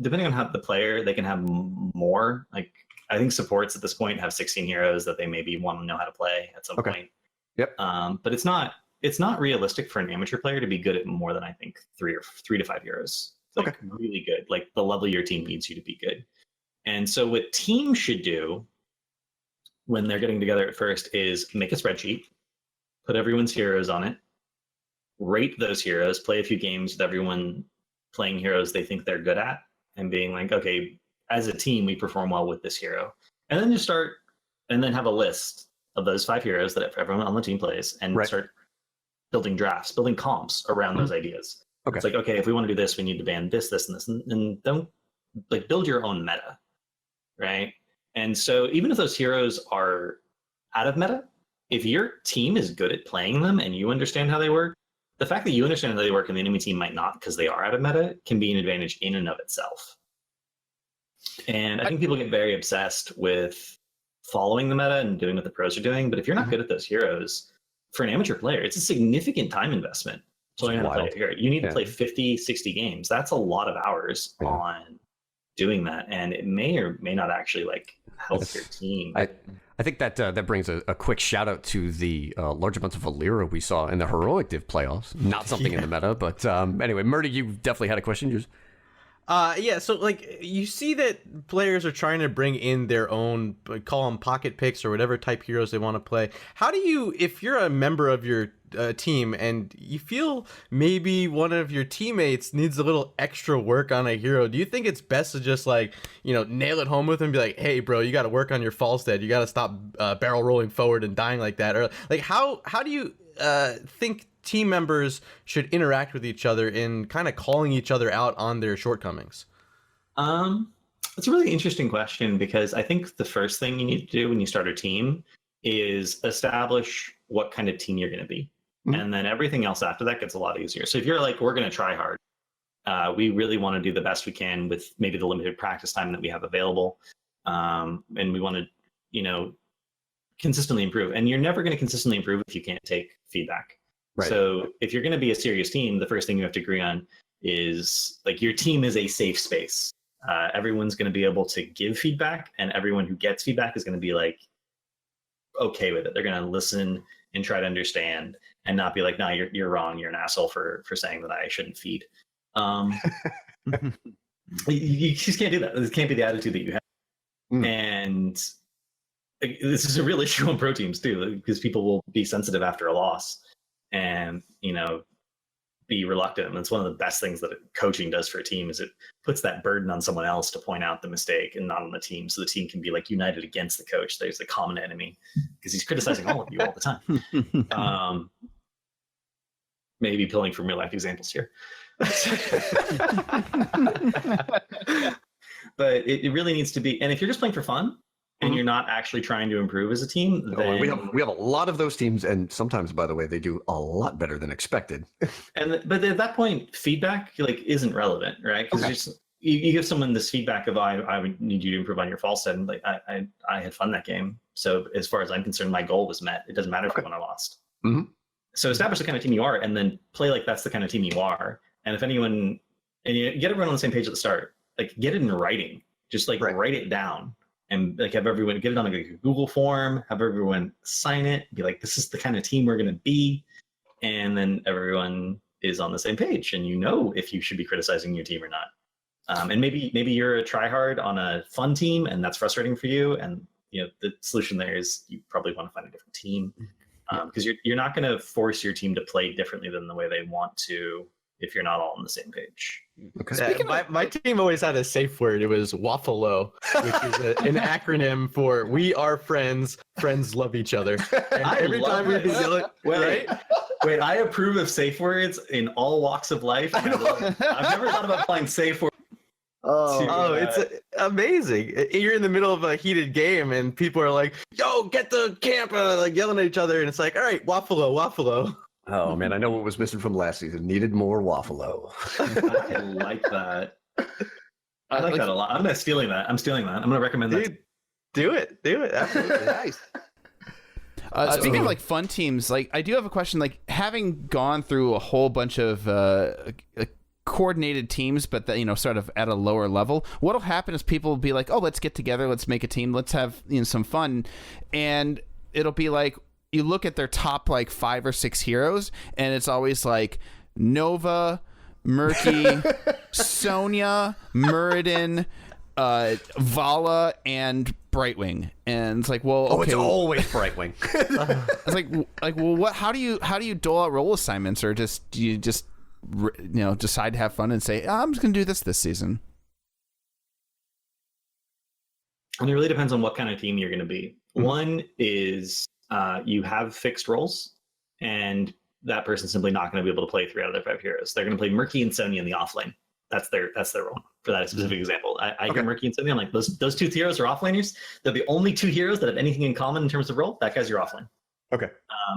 Speaker 2: depending on how the player, they can have more. Like I think supports at this point have 16 heroes that they maybe want to know how to play at some point.
Speaker 1: Yep.
Speaker 2: But it's not realistic for an amateur player to be good at more than I think 3 to 5 heroes. Like really good. Like the level your team needs you to be good. And so what teams should do when they're getting together at first is make a spreadsheet, put everyone's heroes on it, rate those heroes, play a few games with everyone playing heroes they think they're good at, and being like, okay, as a team, we perform well with this hero. And then then have a list of those 5 heroes that everyone on the team plays, and start building drafts, building comps around those ideas.
Speaker 1: Okay.
Speaker 2: It's like, okay, if we want to do this, we need to ban this, and this, and don't build your own meta, right? And so even if those heroes are out of meta, if your team is good at playing them and you understand how they work, the fact that you understand how they work and the enemy team might not because they are out of meta can be an advantage in and of itself. And I think people get very obsessed with following the meta and doing what the pros are doing. But if you're not good at those heroes, for an amateur player, it's a significant time investment to learn how to play a hero. You need to play 50, 60 games. That's a lot of hours on doing that. And it may or may not actually help your team.
Speaker 1: I think that brings a quick shout out to the large amounts of Valera we saw in the Heroic Div playoffs. Not something in the meta, but anyway, Murdy, you definitely had a question. Yours?
Speaker 3: So you see that players are trying to bring in their own, call them pocket picks or whatever type heroes they want to play. How do you, if you're a member of your team and you feel maybe one of your teammates needs a little extra work on a hero, do you think it's best to just nail it home with him and be like, hey bro, you got to work on your Falstead, you got to stop barrel rolling forward and dying like that? Or how do you think team members should interact with each other in kind of calling each other out on their shortcomings?
Speaker 2: It's a really interesting question, because I think the first thing you need to do when you start a team is establish what kind of team you're going to be. And then everything else after that gets a lot easier. So if you're like, we're going to try hard, we really want to do the best we can with maybe the limited practice time that we have available. And we want to, consistently improve. And you're never going to consistently improve if you can't take feedback. Right. So if you're going to be a serious team, the first thing you have to agree on is your team is a safe space. Everyone's going to be able to give feedback, and everyone who gets feedback is going to be okay with it. They're going to listen and try to understand, and not be like, no, you're wrong. You're an asshole for saying that I shouldn't feed. You just can't do that. This can't be the attitude that you have. And this is a real issue on pro teams too, because people will be sensitive after a loss and be reluctant. And it's one of the best things that coaching does for a team, is it puts that burden on someone else to point out the mistake and not on the team, so the team can be united against the coach. There's the common enemy, because he's criticizing all of you all the time. Maybe pulling from real life examples here. But it really needs to be, and if you're just playing for fun and you're not actually trying to improve as a team, then
Speaker 1: we have a lot of those teams, and sometimes, by the way, they do a lot better than expected.
Speaker 2: But at that point, feedback isn't relevant, right? Because you give someone this feedback of, I would need you to improve on your Falstead, and I had fun that game. So as far as I'm concerned, my goal was met. It doesn't matter if I won or lost. So establish the kind of team you are, and then play like that's the kind of team you are. And if anyone, and you get everyone on the same page at the start, get it in writing, just write it down. And have everyone get it on a Google form, have everyone sign it, be like, this is the kind of team we're going to be. And then everyone is on the same page, and if you should be criticizing your team or not. And maybe you're a tryhard on a fun team, and that's frustrating for you. And the solution there is you probably want to find a different team, because you're not going to force your team to play differently than the way they want to if you're not all on the same page.
Speaker 3: Okay. My team always had a safe word. It was Waffalo, which is an acronym for "We are friends. Friends love each other." And every time we'd be yelling,
Speaker 2: wait, I approve of safe words in all walks of life. I've never thought about applying safe words.
Speaker 3: Oh, it's amazing. You're in the middle of a heated game and people are like, yo, get the camp, like yelling at each other. And it's like, all right, Waffalo.
Speaker 1: Oh man, I know what was missing from last season. Needed more Waffalo.
Speaker 2: I like that. I like that a lot. I'm stealing that. I'm going to recommend that.
Speaker 3: Dude, do it. Absolutely.
Speaker 4: Nice. Speaking of like fun teams, like I do have a question. Like having gone through a whole bunch of coordinated teams, but that, you know, sort of at a lower level, what'll happen is people will be like, oh, let's get together, let's make a team, let's have, you know, some fun, and it'll be like you look at their top like 5 or 6 heroes, and it's always like Nova, Murky, Sonya, Muradin, Vala, and Brightwing, and it's like, well, okay,
Speaker 1: it's always Brightwing.
Speaker 4: It's like, well, what? How do you dole out role assignments, or do you just decide to have fun and say, I'm just gonna do this season?
Speaker 2: And it really depends on what kind of team you're going to be. One is you have fixed roles, and that person's simply not going to be able to play 3 out of their 5 heroes. They're going to play Murky and Sonya in the off lane. That's their role for that specific example. I hear Murky and Sonya, I'm like, those 2 heroes are offlaners. They're the only 2 heroes that have anything in common in terms of role. That guy's your offlane.
Speaker 1: Okay.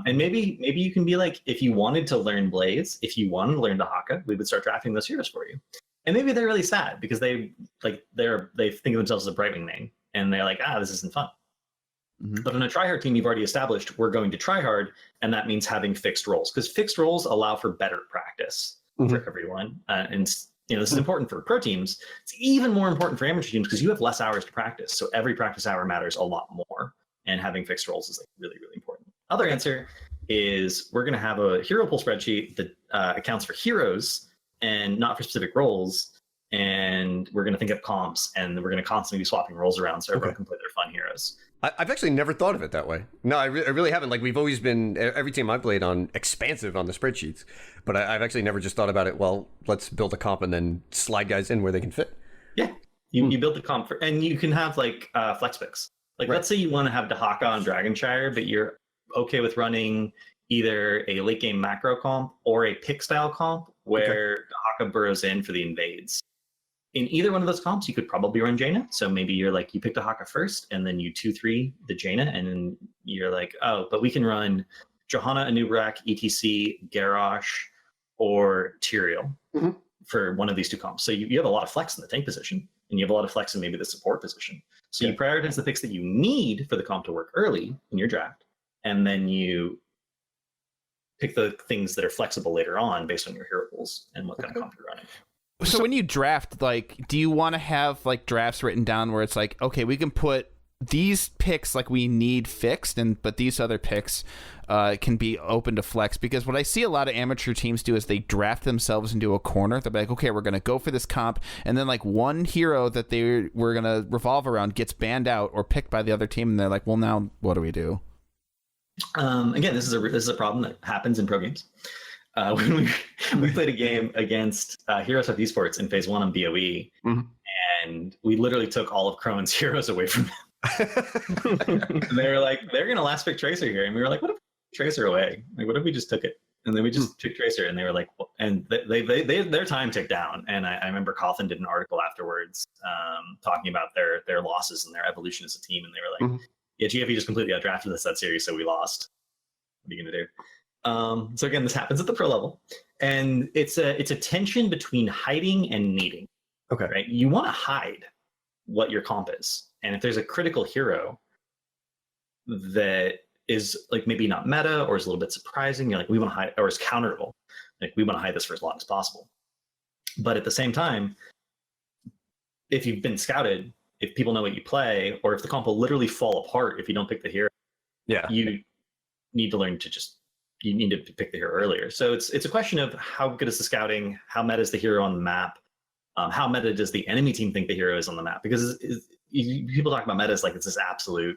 Speaker 2: And maybe you can be like, if you wanted to learn Blaze, if you wanted to learn Dahaka, we would start drafting those heroes for you. And maybe they're really sad because they think of themselves as a Brightwing main, and they're like, this isn't fun. Mm-hmm. But on a tryhard team, you've already established we're going to try hard, and that means having fixed roles, because fixed roles allow for better practice for everyone. And this is important for pro teams. It's even more important for amateur teams because you have less hours to practice. So every practice hour matters a lot more, and having fixed roles is like really, really important. Other answer is we're going to have a hero pool spreadsheet that accounts for heroes and not for specific roles. And we're going to think of comps, and we're going to constantly be swapping roles around so everyone can play their fun heroes.
Speaker 1: I've actually never thought of it that way. No, I really haven't. Like, we've always been, every team I've played on, expansive on the spreadsheets. But I've actually never just thought about it, well, let's build a comp and then slide guys in where they can fit.
Speaker 2: Yeah. You build the comp, and you can have, like, flex picks. Like, let's say you want to have Dahaka on Dragonshire, but you're okay with running either a late game macro comp or a pick style comp where Dahaka burrows in for the invades. In either one of those comps, you could probably run Jaina. So maybe you're like, you pick Dahaka first, and then you 2-3 the Jaina, and then you're like, oh, but we can run Johanna, Anubrak, ETC, Garrosh, or Tyrael for one of these 2 comps. So you have a lot of flex in the tank position, and you have a lot of flex in maybe the support position. So you prioritize the picks that you need for the comp to work early in your draft, and then you pick the things that are flexible later on based on your hero pools and what kind of comp you're running.
Speaker 4: So when you draft, like, do you want to have like drafts written down where it's like, okay, we can put these picks like we need fixed, but these other picks can be open to flex? Because what I see a lot of amateur teams do is they draft themselves into a corner. They're like, okay, we're going to go for this comp, and then like one hero that they were going to revolve around gets banned out or picked by the other team, and they're like, well, now what do we do?
Speaker 2: Again, this is a problem that happens in pro games. When we played a game against Heroes of Esports in Phase 1 on BOE, and we literally took all of Crowan's heroes away from them. And they were like, they're going to last pick Tracer here. And we were like, what if we took Tracer away? Like, what if we just took it? And then we just took Tracer, and they were like, and they their time ticked down. And I remember Coughlin did an article afterwards talking about their losses and their evolution as a team. And they were like, yeah, GFE just completely outdrafted us that series, so we lost. What are you going to do? So again, this happens at the pro level, and it's a tension between hiding and needing.
Speaker 1: Okay.
Speaker 2: Right? You want to hide what your comp is, and if there's a critical hero that is like maybe not meta or is a little bit surprising, you're like, we want to hide, or is counterable, like we want to hide this for as long as possible. But at the same time, if you've been scouted, if people know what you play, or if the comp will literally fall apart if you don't pick the hero, you need to learn to just. You need to pick the hero earlier. So it's a question of how good is the scouting, how meta is the hero on the map, how meta does the enemy team think the hero is on the map? Because people talk about meta as like it's this absolute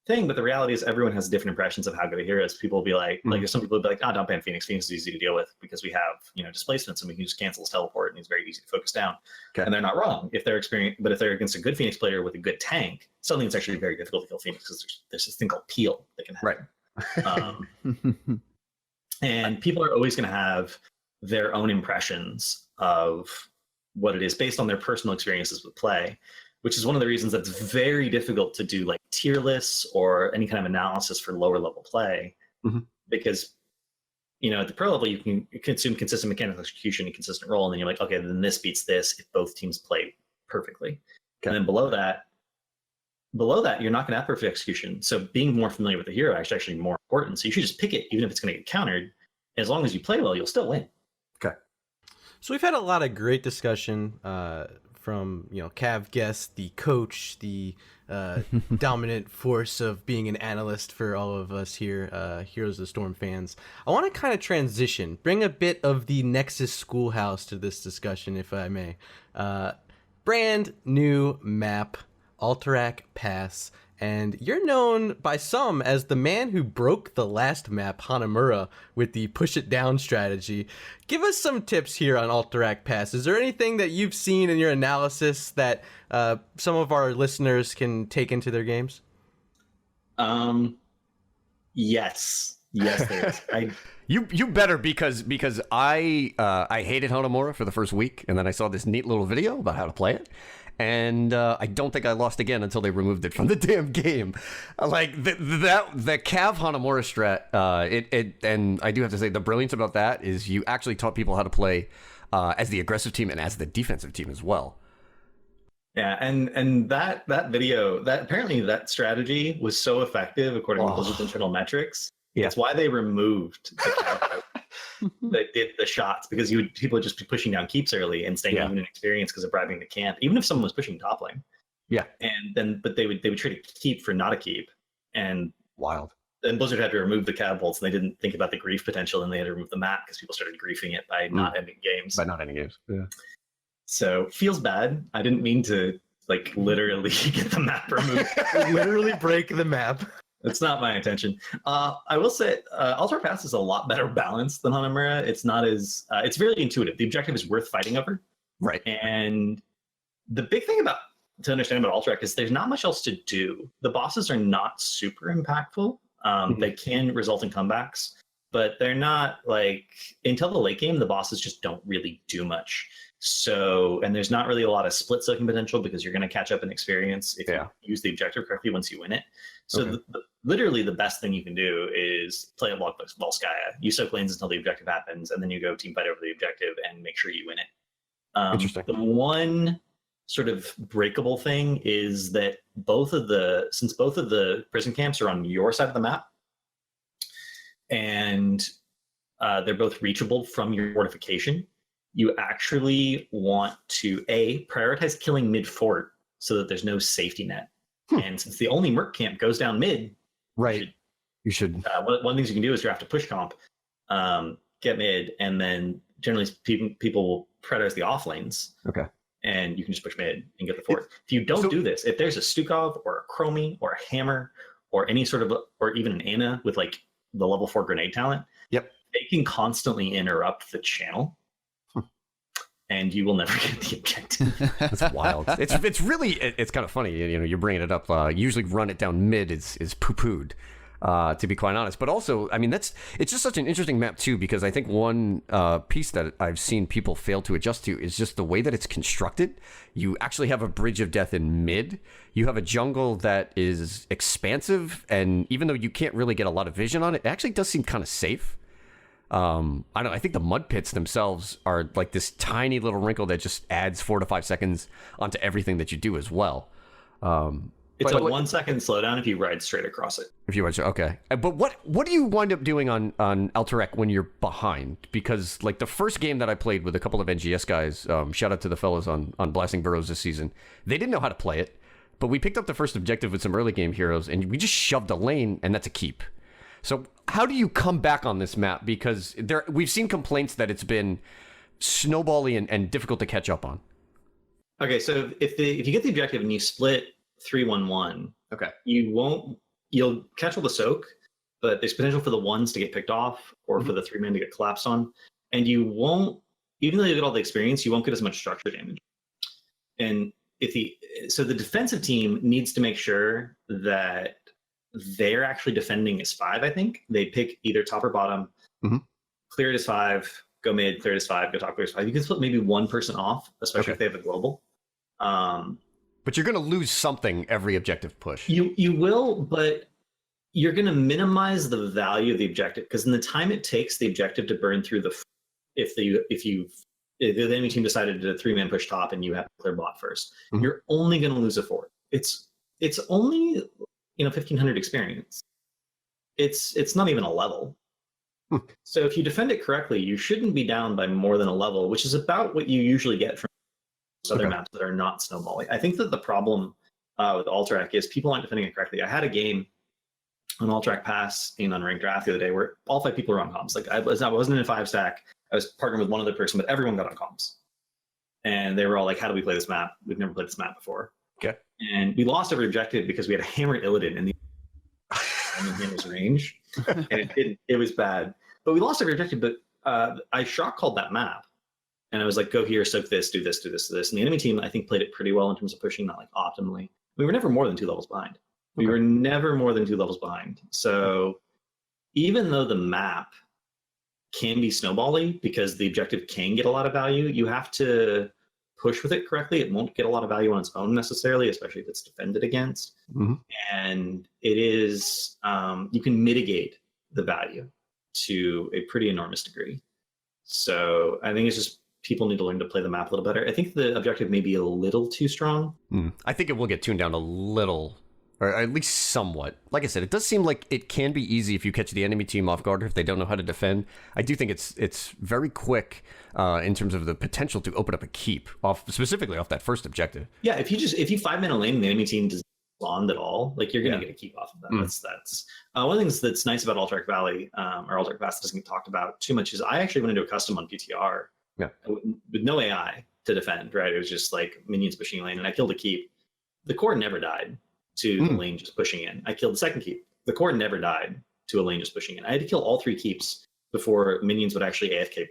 Speaker 2: thing, but the reality is everyone has different impressions of how good a hero is. People will be like, like some people will be like, don't ban Phoenix. Phoenix is easy to deal with because we have displacements and we can just cancel his teleport and he's very easy to focus down. Okay. And they're not wrong if they're but if they're against a good Phoenix player with a good tank, suddenly it's actually very difficult to kill Phoenix because there's this thing called peel that can happen. Right. And people are always going to have their own impressions of what it is based on their personal experiences with play, which is one of the reasons that's very difficult to do like tier lists or any kind of analysis for lower level play, because at the pro level you can consume consistent mechanical execution and consistent role, and then you're like, okay, then this beats this if both teams play perfectly. And then below that you're not going to have perfect execution. So being more familiar with the hero is actually more important. So you should just pick it, even if it's going to get countered. As long as you play well, you'll still win.
Speaker 1: Okay.
Speaker 3: So we've had a lot of great discussion from CavalierGuest, the coach, the dominant force of being an analyst for all of us here, Heroes of the Storm fans. I want to kind of transition, bring a bit of the Nexus schoolhouse to this discussion, if I may. Brand new map, Alterac Pass, and you're known by some as the man who broke the last map, Hanamura, with the push it down strategy. Give us some tips here on Alterac Pass. Is there anything that you've seen in your analysis that some of our listeners can take into their games?
Speaker 2: Yes, there is.
Speaker 1: You better, because I hated Hanamura for the first week, and then I saw this neat little video about how to play it. And I don't think I lost again until they removed it from the damn game. Like the Cav Hanamura strat, and I do have to say the brilliance about that is you actually taught people how to play as the aggressive team and as the defensive team as well.
Speaker 2: Yeah, and that video, that apparently that strategy was so effective according to Blizzard's internal metrics. Yeah. That's why they removed the Cav that did the shots, because people would just be pushing down keeps early and staying even in experience because of bribing the camp, even if someone was pushing top lane. Yeah. But they would trade a keep for not a keep. And
Speaker 1: wild.
Speaker 2: And Blizzard had to remove the Cav bolts, and they didn't think about the grief potential, and they had to remove the map because people started griefing it by not ending games.
Speaker 1: Yeah.
Speaker 2: So feels bad. I didn't mean to literally get the map removed.
Speaker 3: Literally break the map.
Speaker 2: That's not my intention. I will say Alterac Pass is a lot better balanced than Hanamura. It's not as it's very intuitive. The objective is worth fighting over.
Speaker 1: Right.
Speaker 2: And the big thing to understand about Alterac is there's not much else to do. The bosses are not super impactful. They can result in comebacks, but they're not until the late game, the bosses just don't really do much. So, and there's not really a lot of split soaking potential because you're going to catch up in experience if you use the objective correctly once you win it. So literally the best thing you can do is play a Volskaya. You soak lanes until the objective happens, and then you go team fight over the objective and make sure you win it.
Speaker 1: Interesting.
Speaker 2: The one sort of breakable thing is that since both of the prison camps are on your side of the map, and they're both reachable from your fortification, you actually want to prioritize killing mid-fort so that there's no safety net. And since the only merc camp goes down mid,
Speaker 1: right, you should.
Speaker 2: One of the things you can do is draft a push comp, get mid, and then generally people will prioritize the off lanes.
Speaker 1: Okay.
Speaker 2: And you can just push mid and get the fort. If you don't do this, if there's a Stukov or a Chromie or a Hammer or any sort of, or even an Ana with the level 4 grenade talent, they can constantly interrupt the channel. And you will never get the objective.
Speaker 1: That's wild. It's really kind of funny. You're bringing it up. Usually run it down mid is poo-pooed, to be quite honest. But also, I mean, it's just such an interesting map too, because I think one piece that I've seen people fail to adjust to is just the way that it's constructed. You actually have a bridge of death in mid. You have a jungle that is expansive, and even though you can't really get a lot of vision on it, it actually does seem kind of safe. I don't know. I think the mud pits themselves are like this tiny little wrinkle that just adds 4 to 5 seconds onto everything that you do as well.
Speaker 2: It's a 1 second slowdown if you ride straight across it.
Speaker 1: If you ride straight, okay. But what do you wind up doing on Alterac when you're behind? Because the first game that I played with a couple of NGS guys, shout out to the fellas on Blasting Burrows this season, they didn't know how to play it, but we picked up the first objective with some early game heroes, and we just shoved a lane, and that's a keep. So how do you come back on this map? Because we've seen complaints that it's been snowbally and difficult to catch up on.
Speaker 2: Okay, so if you get the objective and you split 3-1-1,
Speaker 1: okay,
Speaker 2: you'll catch all the soak, but there's potential for the ones to get picked off or for the 3-man to get collapsed on, and you won't, even though you get all the experience, you won't get as much structure damage. And so the defensive team needs to make sure that they're actually defending as 5, I think. They pick either top or bottom, clear it as 5, go mid, clear this 5, go top, clear this 5. You can split maybe one person off, especially if they have a global.
Speaker 1: But you're going to lose something every objective push.
Speaker 2: You will, but you're going to minimize the value of the objective, because in the time it takes the objective to burn through if the enemy team decided to do a 3-man push top and you have to clear bot first, you're only going to lose a fort. It's only 1,500 experience. It's not even a level. So if you defend it correctly, you shouldn't be down by more than a level, which is about what you usually get from other maps that are not snowballing. I think that the problem with Alterac is people aren't defending it correctly. I had a game on Alterac Pass in Unranked Draft the other day where all 5 people were on comms. Like I wasn't in a 5-stack. I was partnering with one other person, but everyone got on comms. And they were all like, how do we play this map? We've never played this map before. Okay. And we lost every objective because we had a hammer Illidan in the hammer's range. And it was bad. But we lost every objective, but I shot called that map. And I was like, go here, soak this, do this, do this, do this. And the enemy team, I think, played it pretty well in terms of pushing, not like optimally. We were never more than 2 levels behind. We were never more than 2 levels behind. So even though the map can be snowbally because the objective can get a lot of value, you have to push with it correctly. It won't get a lot of value on its own necessarily, especially if it's defended against. And it is, you can mitigate the value to a pretty enormous degree. So I think it's just people need to learn to play the map a little better. I think the objective may be a little too strong.
Speaker 1: I think it will get tuned down a little, or at least somewhat. Like I said, it does seem like it can be easy if you catch the enemy team off guard if they don't know how to defend. I do think it's very quick in terms of the potential to open up a keep specifically off that first objective.
Speaker 2: Yeah, if you 5-man a lane and the enemy team doesn't respond at all, like you're gonna get a keep off of that. That's one of the things that's nice about Alterac Valley or Alterac Pass that doesn't get talked about too much is I actually went into a custom on PTR with no AI to defend. Right, it was just like minions pushing a lane, and I killed a keep. The core never died to the lane just pushing in. I killed the second keep. The core never died to a lane just pushing in. I had to kill all 3 keeps before minions would actually AFK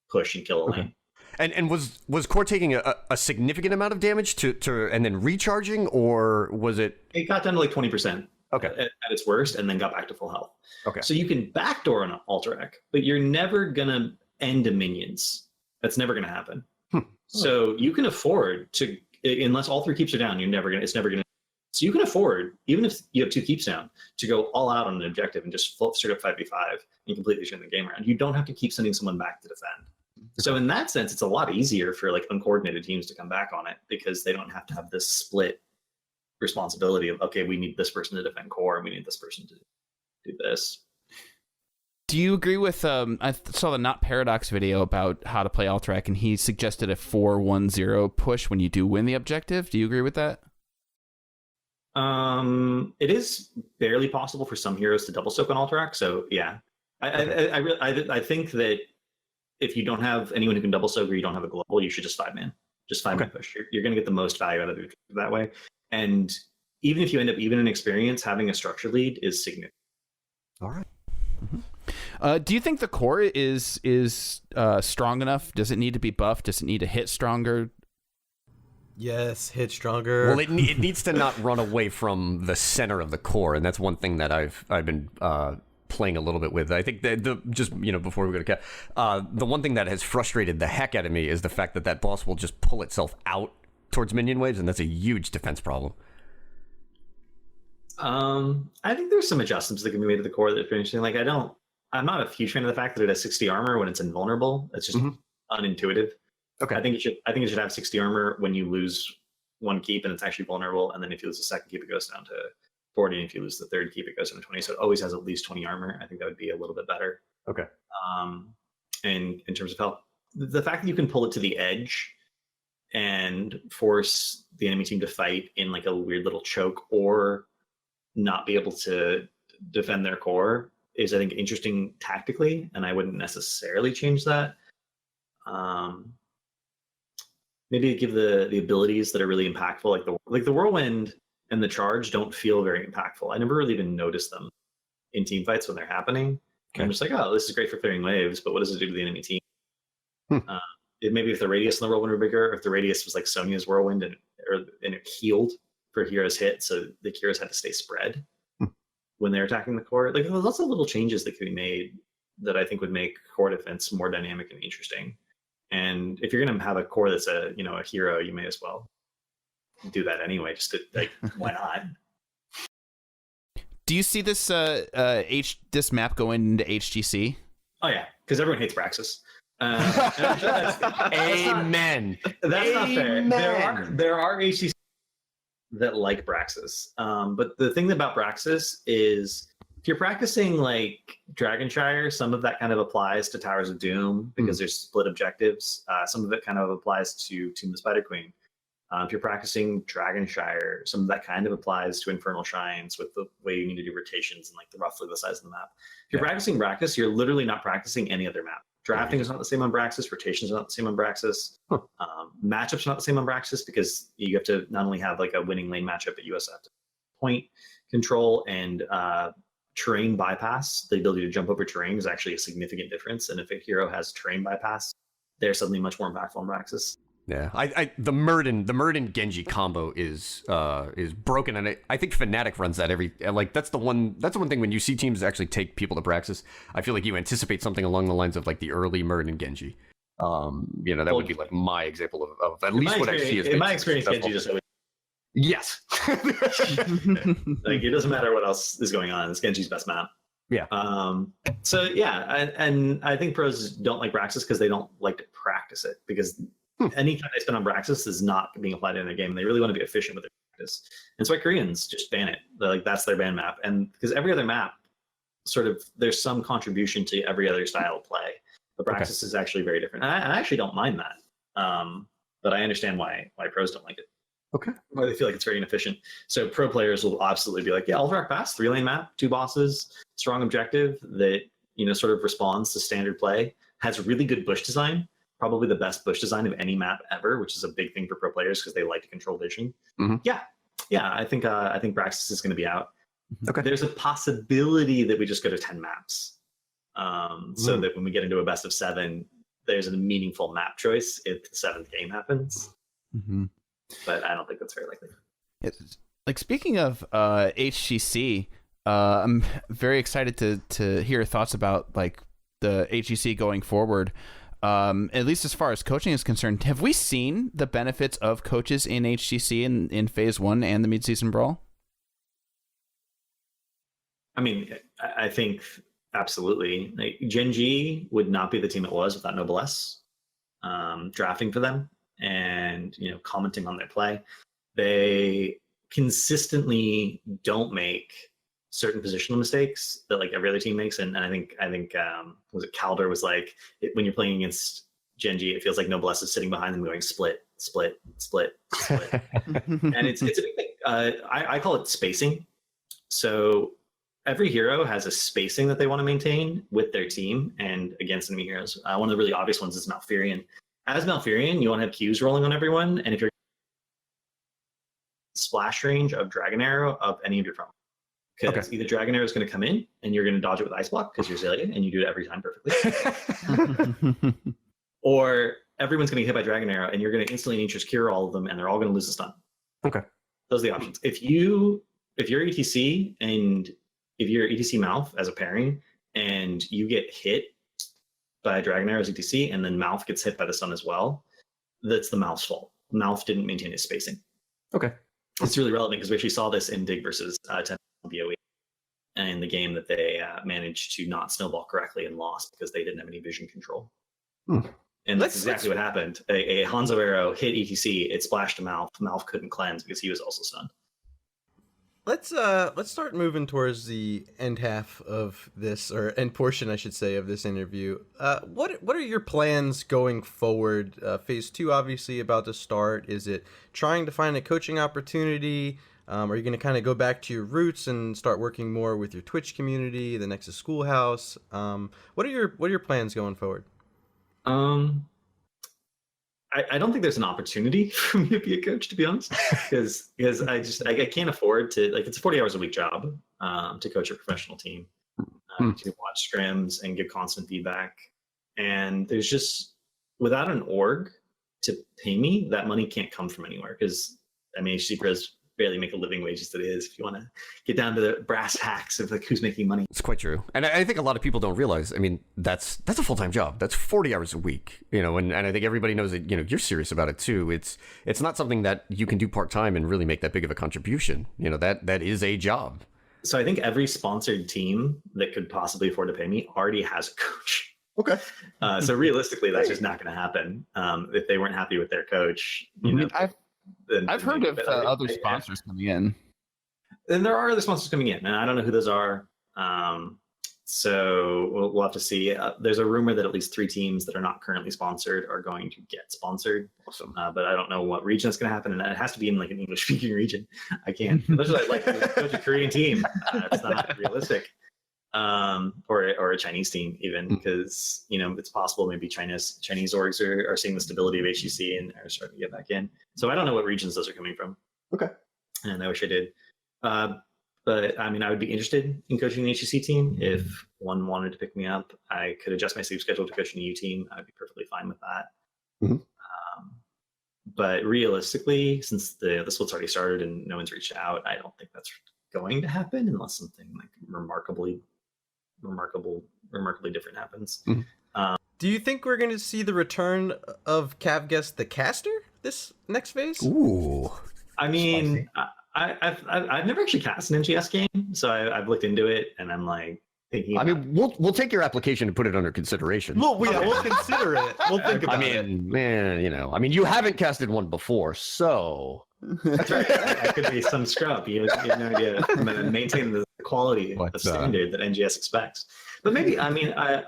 Speaker 2: push and kill a lane.
Speaker 1: And was core taking a significant amount of damage to and then recharging, or was it?
Speaker 2: It got down to like 20%.
Speaker 1: Okay.
Speaker 2: At its worst, and then got back to full health.
Speaker 1: Okay.
Speaker 2: So you can backdoor an Alterac, but you're never gonna end a minions. That's never gonna happen. So you can afford to, unless all 3 keeps are down, it's never gonna. So you can afford, even if you have 2 keeps down, to go all out on an objective and just straight up 5v5 and completely turn the game around. You don't have to keep sending someone back to defend. So in that sense, it's a lot easier for like uncoordinated teams to come back on it because they don't have to have this split responsibility of, okay, we need this person to defend core and we need this person to do this.
Speaker 4: Do you agree with, I saw the Not Paradox video about how to play Alterac, and he suggested a 4-1-0 push when you do win the objective. Do you agree with that?
Speaker 2: It is barely possible for some heroes to double soak on Alterac, so yeah. I think that if you don't have anyone who can double soak or you don't have a global, you should just 5-man. Just 5-man push. You're going to get the most value out of it that way. And even if you end up even in experience, having a structure lead is significant.
Speaker 1: All right.
Speaker 4: Do you think the core is strong enough? Does it need to be buffed? Does it need to hit stronger?
Speaker 3: Yes, hit stronger.
Speaker 1: Well, it needs to not run away from the center of the core, and that's one thing that I've been playing a little bit with. I think that before we go to Cat, the one thing that has frustrated the heck out of me is the fact that boss will just pull itself out towards minion waves, and that's a huge defense problem.
Speaker 2: I think there's some adjustments that can be made to the core that are interesting. Like I'm not a huge fan of the fact that it has 60 armor when it's invulnerable. It's just unintuitive. Okay. I think it should have 60 armor when you lose 1 keep and it's actually vulnerable, and then if you lose the second keep, it goes down to 40, and if you lose the third keep, it goes down to 20. So it always has at least 20 armor. I think that would be a little bit better.
Speaker 1: Okay.
Speaker 2: And in terms of health, the fact that you can pull it to the edge and force the enemy team to fight in like a weird little choke or not be able to defend their core is, I think, interesting tactically, and I wouldn't necessarily change that. Maybe give the abilities that are really impactful, like the whirlwind and the charge don't feel very impactful. I never really even noticed them in team fights when they're happening. Okay. I'm just like, oh, this is great for clearing waves, but what does it do to the enemy team? Maybe if the radius in the whirlwind were bigger, if the radius was like Sonya's whirlwind and it healed for heroes hit, so the heroes had to stay spread when they're attacking the core. Like there's lots of little changes that can be made that I think would make core defense more dynamic and interesting. And if you're going to have a core that's a hero, you may as well do that anyway. Just to, like, why not?
Speaker 4: Do you see this this map going into HGC?
Speaker 2: Oh yeah, because everyone hates Braxis.
Speaker 1: Amen.
Speaker 2: That's not fair. There are HGC that like Braxis, but the thing about Braxis is, if you're practicing like Dragonshire, some of that kind of applies to Towers of Doom because there's split objectives. Some of it kind of applies to Tomb of the Spider Queen. If you're practicing Dragonshire, some of that kind of applies to Infernal Shrines with the way you need to do rotations and like roughly the size of the map. If you're practicing Braxis, you're literally not practicing any other map. Drafting is not the same on Braxis. Rotations are not the same on Braxis. Matchups are not the same on Braxis because you have to not only have like a winning lane matchup, but you also have to point control and terrain bypass. The ability to jump over terrain is actually a significant difference. And if a hero has terrain bypass, they're suddenly much more impactful on Braxis.
Speaker 1: Yeah, the Murden Genji combo is broken, and I think Fnatic runs that that's the one thing when you see teams actually take people to Braxis, I feel like you anticipate something along the lines of like the early Murden Genji. That would be like my example of at least what I see as
Speaker 2: in my experience. Genji just always
Speaker 1: yes,
Speaker 2: like it doesn't matter what else is going on. It's Genji's best map.
Speaker 1: Yeah.
Speaker 2: So yeah, and I think pros don't like Braxis because they don't like to practice it because. Any time they spend on Braxis is not being applied in their game. They really want to be efficient with their practice. And so why Koreans just ban it. That's their ban map. And because every other map, sort of, there's some contribution to every other style of play. But Braxis is actually very different. And I actually don't mind that. But I understand why pros don't like it.
Speaker 1: Okay.
Speaker 2: Why they feel like it's very inefficient. So pro players will absolutely be like, yeah, Ultramark Pass, 3-lane map, 2 bosses, strong objective that, sort of responds to standard play, has really good bush design. Probably the best bush design of any map ever, which is a big thing for pro players because they like to control vision.
Speaker 1: Mm-hmm.
Speaker 2: Yeah. I think Braxis is going to be out.
Speaker 1: Okay.
Speaker 2: There's a possibility that we just go to 10 maps, so that when we get into a best of 7, there's a meaningful map choice if the 7th game happens.
Speaker 4: Mm-hmm.
Speaker 2: But I don't think that's very likely.
Speaker 4: Like speaking of HGC, I'm very excited to hear your thoughts about like the HGC going forward. At least as far as coaching is concerned, have we seen the benefits of coaches in HGC in Phase 1 and the midseason brawl?
Speaker 2: I mean, I think absolutely. Like, Gen G would not be the team it was without Noblesse drafting for them and commenting on their play. They consistently don't make certain positional mistakes that like every other team makes, and I think was it Calder was like when you're playing against Gen G, it feels like Noblesse is sitting behind them going split, split, split, split, and it's a big thing. I call it spacing. So every hero has a spacing that they want to maintain with their team and against enemy heroes. One of the really obvious ones is Malfurion. As Malfurion, you want to have Qs rolling on everyone, and if you're splash range of Dragon Arrow of any of your front. Because either Dragon Arrow is going to come in and you're going to dodge it with Ice Block because you're Zillia and you do it every time perfectly. Or everyone's going to get hit by Dragon Arrow and you're going to instantly Nature's Cure all of them and they're all going to lose a stun.
Speaker 1: Okay.
Speaker 2: Those are the options. If you're ETC and if you're ETC Mouth as a pairing and you get hit by Dragon Arrow as ETC and then Mouth gets hit by the stun as well, that's the Mouth's fault. Mouth didn't maintain his spacing.
Speaker 1: Okay.
Speaker 2: It's really relevant because we actually saw this in Dig versus 10 BOE in the game that they managed to not snowball correctly and lost because they didn't have any vision control. And that's exactly what happened. A Hanzo arrow hit ETC, it splashed to Mouth. Mouth couldn't cleanse because he was also stunned.
Speaker 3: Let's start moving towards the end half of this, or end portion, I should say, of this interview. What are your plans going forward? Phase 2 obviously about to start. Is it trying to find a coaching opportunity? Are you going to kind of go back to your roots and start working more with your Twitch community, the Nexus Schoolhouse? What are your plans going forward?
Speaker 2: I don't think there's an opportunity for me to be a coach, to be honest, because I can't afford to, like, it's a 40 hours a week job to coach a professional team, to watch scrims and give constant feedback. And there's just, without an org to pay me, that money can't come from anywhere because, I mean, HC Pros barely make a living wage as it is. If you want to get down to the brass tacks of like who's making money,
Speaker 1: It's quite true. And I think a lot of people don't realize, I mean, that's a full-time job. That's 40 hours a week, and I think everybody knows that, you're serious about it too. It's not something that you can do part-time and really make that big of a contribution. That is a job.
Speaker 2: So I think every sponsored team that could possibly afford to pay me already has a coach.
Speaker 1: Okay.
Speaker 2: So realistically, that's just not going to happen. If they weren't happy with their coach,
Speaker 4: I've heard of other sponsors coming in.
Speaker 2: And there are other sponsors coming in, and I don't know who those are. So we'll have to see. There's a rumor that at least 3 teams that are not currently sponsored are going to get sponsored.
Speaker 1: Awesome.
Speaker 2: But I don't know what region it's going to happen, and it has to be in like an English-speaking region. I can't. Unless I like to coach a Korean team. It's not realistic. Or a Chinese team even, because it's possible maybe Chinese orgs are seeing the stability of HCC and are starting to get back in. So I don't know what regions those are coming from.
Speaker 1: Okay.
Speaker 2: And I wish I did. But I mean, I would be interested in coaching an HCC team if one wanted to pick me up. I could adjust my sleep schedule to coach an EU team. I'd be perfectly fine with that.
Speaker 1: Mm-hmm.
Speaker 2: But realistically, since the split's already started and no one's reached out, I don't think that's going to happen unless something like remarkably different happens.
Speaker 1: Mm-hmm.
Speaker 3: Do you think we're going to see the return of CavalierGuest the caster this next phase?
Speaker 1: Ooh.
Speaker 2: I mean, I've never actually cast an MGS game, so I've looked into it, and I'm like thinking.
Speaker 1: I mean, we'll take your application and put it under consideration.
Speaker 3: We'll consider it. We'll think about it.
Speaker 1: Man, you haven't casted one before, so
Speaker 2: That's right. I could be some scrub. You have no idea. I'm going to maintain the quality, the standard that NGS expects. But maybe, I mean, I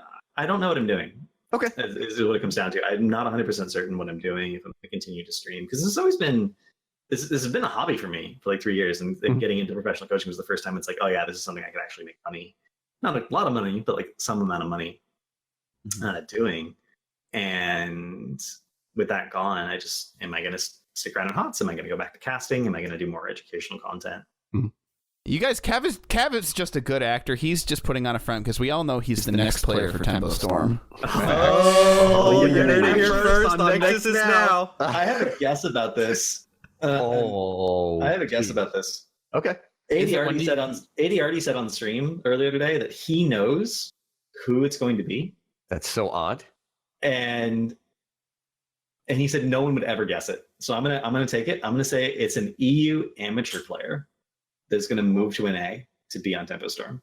Speaker 2: don't know what I'm doing.
Speaker 1: Okay.
Speaker 2: Is what it comes down to. I'm not 100% certain what I'm doing if I'm going to continue to stream. Because this has always been, this has been a hobby for me for like 3 years. And getting into professional coaching was the first time it's like, oh yeah, this is something I could actually make money. Not a lot of money, but like some amount of money doing. And with that gone, am I going to stick around in HOTS? Am I going to go back to casting? Am I going to do more educational content?
Speaker 4: You guys, Cav is just a good actor. He's just putting on a front because we all know he's the next player for Tempo Storm.
Speaker 3: Oh, you're going to hear first on Nexus now.
Speaker 2: I have a guess about this. I have a guess about this.
Speaker 1: Okay.
Speaker 2: 80 already said on stream earlier today that he knows who it's going to be.
Speaker 1: That's so odd.
Speaker 2: And he said no one would ever guess it. So I'm gonna take it. I'm gonna say it's an EU amateur player that's gonna move to an A to be on Tempo Storm.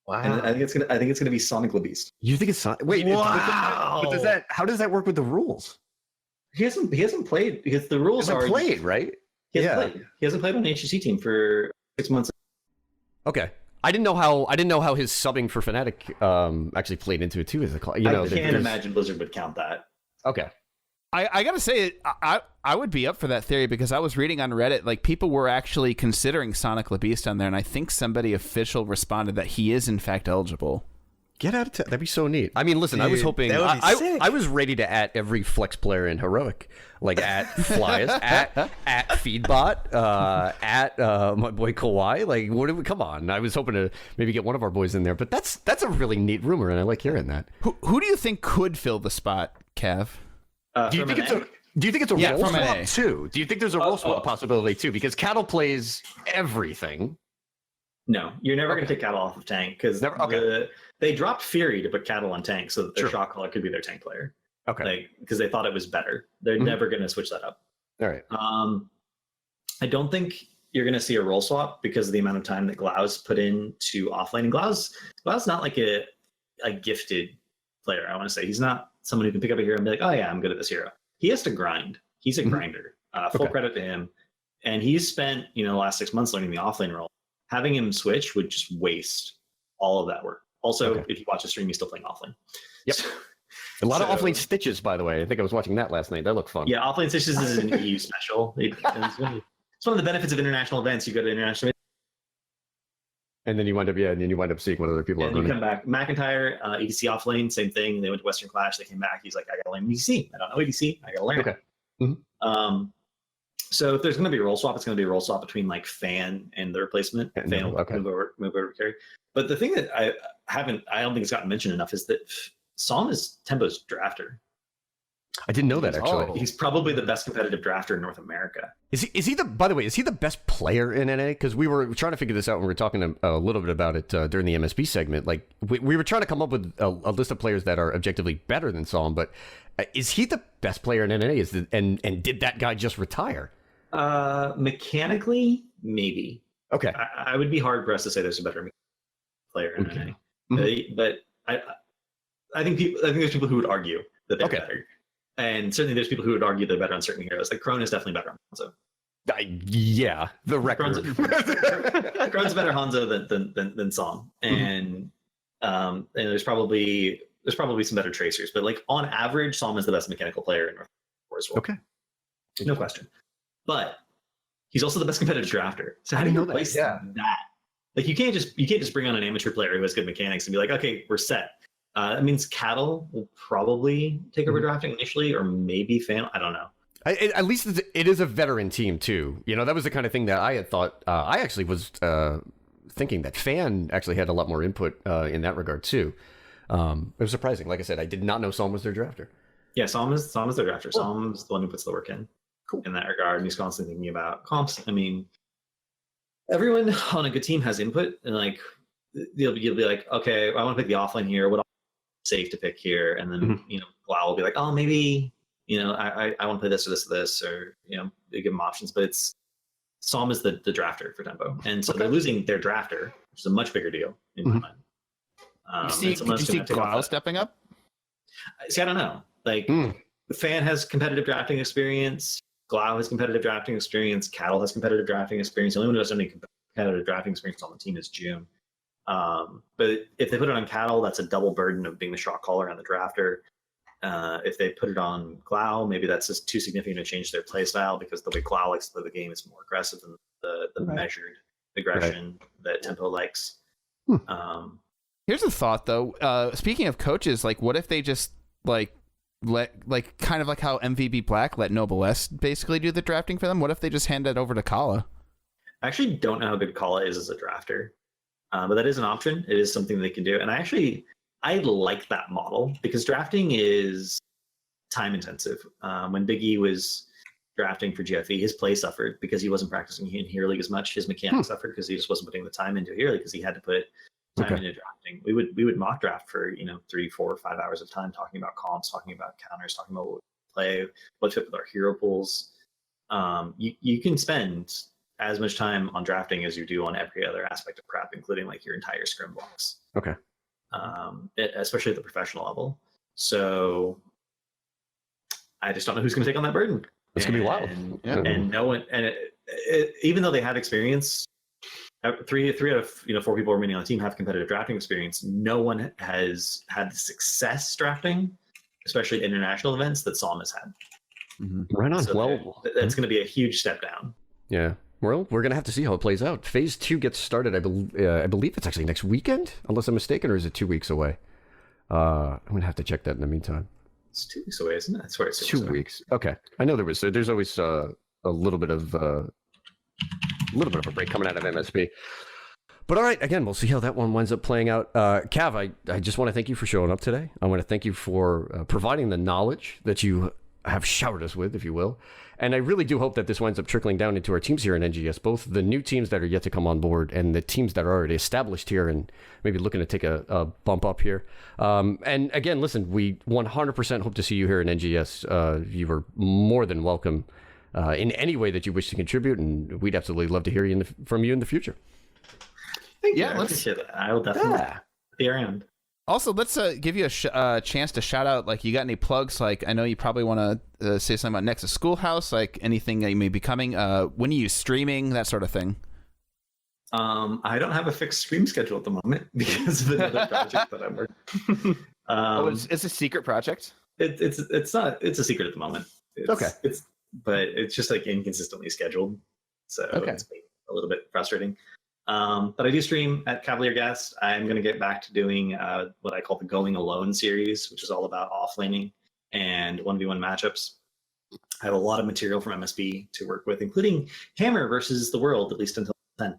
Speaker 3: Wow.
Speaker 2: And I think it's gonna be Sonic LeBeast.
Speaker 1: You think it's wait?
Speaker 3: Wow.
Speaker 1: But how does that work with the rules?
Speaker 2: He hasn't played because the rules are
Speaker 1: played, right?
Speaker 2: He hasn't played on an HGC team for 6 months.
Speaker 1: Okay. I didn't know how his subbing for Fnatic actually played into it too. I
Speaker 2: can't imagine Blizzard would count that.
Speaker 1: Okay.
Speaker 4: I gotta say, I would be up for that theory because I was reading on Reddit, like people were actually considering Sonic LeBeast on there, and I think somebody official responded that he is in fact eligible.
Speaker 1: Get out of town. That'd be so neat. I mean, listen,
Speaker 3: Dude,
Speaker 1: I was hoping.
Speaker 3: that would be sick.
Speaker 1: I was ready to at every flex player in Heroic, like at Flyas, at Feedbot, at my boy Kawhi. Like, come on. I was hoping to maybe get one of our boys in there, but that's a really neat rumor, and I like hearing that.
Speaker 4: Who do you think could fill the spot, Cav?
Speaker 1: Do you think it's a role
Speaker 4: from
Speaker 1: swap
Speaker 4: an A.
Speaker 1: too? Do you think there's a role swap possibility too? Because Cattle plays everything.
Speaker 2: No, you're never going to take Cattle off of tank because they dropped Fury to put Cattle on tank so that their shot caller could be their tank player.
Speaker 1: Okay.
Speaker 2: Because they thought it was better. They're never going to switch that up.
Speaker 1: All right.
Speaker 2: I don't think you're going to see a role swap because of the amount of time that Glaus put into offlane. And Glaus not like a gifted player, I want to say. He's not someone who can pick up a hero and be like, oh yeah, I'm good at this hero. He has to grind. He's a grinder. Full credit to him. And he's spent, the last 6 months learning the offlane role. Having him switch would just waste all of that work. Also, if you watch the stream, he's still playing offlane.
Speaker 1: Yep. A lot of offlane stitches, by the way. I think I was watching that last night. That looked fun.
Speaker 2: Yeah, offlane stitches is an EU special. It's one of the benefits of international events. You go to international events.
Speaker 1: And then you wind up seeing what other people are running.
Speaker 2: And you come back. McIntyre, EDC offlane, same thing. They went to Western Clash. They came back. He's like, I got to learn EDC. I don't know EDC. I got to learn it.
Speaker 1: Okay.
Speaker 2: So if there's going to be a role swap, it's going to be a role swap between like Fan and the replacement. Fan will move over to carry. But the thing that I don't think it's gotten mentioned enough is that Psalm is Tempo's drafter.
Speaker 1: I didn't know that actually.
Speaker 4: Oh.
Speaker 2: He's probably the best competitive drafter in North America.
Speaker 1: Is he the? By the way, is he the best player in NA? Because we were trying to figure this out when we were talking a little bit about it during the MSP segment. Like we were trying to come up with a list of players that are objectively better than Psalm, but is he the best player in NA? And did that guy just retire?
Speaker 2: Mechanically, maybe.
Speaker 1: Okay.
Speaker 2: I would be hard pressed to say there's a better player in NA, but I think there's people who would argue that they're better. And certainly there's people who would argue they're better on certain heroes. Like Krone is definitely better on Hanzo.
Speaker 1: Yeah, the record.
Speaker 2: Krone's better Hanzo than Psalm. And there's probably some better tracers. But like on average, Psalm is the best mechanical player in North America as well.
Speaker 1: Okay.
Speaker 2: No question. But he's also the best competitive drafter. So how do you replace that? Like you can't just bring on an amateur player who has good mechanics and be like, okay, we're set. That means Cattle will probably take over drafting initially, or maybe Fan. I don't know.
Speaker 1: At least it is a veteran team too. You know, that was the kind of thing that I had thought. I actually was thinking that Fan actually had a lot more input in that regard too. It was surprising. Like I said, I did not know Psalm was their drafter.
Speaker 2: Yeah, Psalm is their drafter. Cool. Psalm's the one who puts the work in. Cool. In that regard, and he's constantly thinking about comps. I mean, everyone on a good team has input, and like you'll be like, okay, I want to pick the offlane here. What safe to pick here, and then Glau will be like, oh, maybe I want to play this or this or this, or they give them options. But it's Psalm is the drafter for Tempo, and so they're losing their drafter, which is a much bigger deal in my mind.
Speaker 4: Did you see Glau stepping up?
Speaker 2: See, I don't know. Like Fan has competitive drafting experience. Glau has competitive drafting experience. Cattle has competitive drafting experience. The only one who doesn't have any competitive drafting experience on the team is June. But if they put it on Cattle, that's a double burden of being the shot caller and the drafter. If they put it on Glau, maybe that's just too significant to change their play style, because the way Glau likes to play the game is more aggressive than the measured aggression that Tempo likes.
Speaker 4: Here's a thought though. Speaking of coaches, like what if they just let kind of like how MVB Black let Noble S basically do the drafting for them? What if they just hand it over to Kala?
Speaker 2: I actually don't know how good Kala is as a drafter. But that is an option. It is something they can do. And I like that model because drafting is time intensive. When Big E was drafting for GFE, his play suffered because he wasn't practicing in Hero League as much. His mechanics suffered because he just wasn't putting the time into Hero League because he had to put time into drafting. We would mock draft for 3, 4, 5 hours of time talking about comps, talking about counters, talking about what we play, what fit with our hero pools. You can spend as much time on drafting as you do on every other aspect of prep, including like your entire scrim blocks.
Speaker 1: Okay.
Speaker 2: Especially at the professional level. So I just don't know who's going to take on that burden.
Speaker 1: It's going to be wild.
Speaker 2: And no one, and even though they have experience, 3 out of 4 people remaining on the team have competitive drafting experience. No one has had the success drafting, especially at international events, that Psalm has had.
Speaker 1: Right on.
Speaker 2: So
Speaker 1: well,
Speaker 2: that's going to be a huge step down.
Speaker 1: Yeah. Well, we're going to have to see how it plays out. Phase 2 gets started, I believe it's actually next weekend, unless I'm mistaken, or is it 2 weeks away? I'm going to have to check that in the meantime.
Speaker 2: It's 2 weeks away, isn't it? I swear it's
Speaker 1: 2 weeks. Okay. I know there's always a little bit of a break coming out of MSP. But all right, again, we'll see how that one winds up playing out. Cav, I just want to thank you for showing up today. I want to thank you for providing the knowledge that you have showered us with, if you will. And I really do hope that this winds up trickling down into our teams here in NGS, both the new teams that are yet to come on board and the teams that are already established here and maybe looking to take a bump up here. And again, listen, we 100% hope to see you here in NGS. You are more than welcome in any way that you wish to contribute, and we'd absolutely love to hear from you in the future.
Speaker 2: Thank you. I appreciate that. I will definitely be around.
Speaker 4: Also, let's give you a chance to shout out, like, you got any plugs? Like, I know you probably want to say something about Nexus Schoolhouse, like anything that you may be coming. When are you streaming, that sort of thing?
Speaker 2: I don't have a fixed stream schedule at the moment because of another project that I'm working.
Speaker 4: It's a secret project?
Speaker 2: It's not. It's a secret at the moment. But it's just like inconsistently scheduled, so it's a little bit frustrating. But I do stream at CavalierGuest. I'm going to get back to doing what I call the Going Alone series, which is all about offlaning and 1v1 matchups. I have a lot of material from MSB to work with, including Hammer versus the World, at least until 10.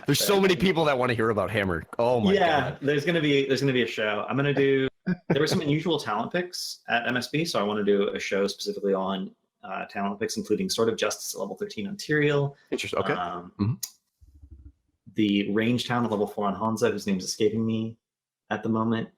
Speaker 1: There's so many people that want to hear about Hammer. Oh my god!
Speaker 2: There's gonna be a show. I'm gonna do there were some unusual talent picks at MSB, so I want to do a show specifically on talent picks, including Sword of Justice at level 13 on Tyrael.
Speaker 1: Interesting. Okay.
Speaker 2: The range town at level 4 on Hansa, whose name's escaping me at the moment.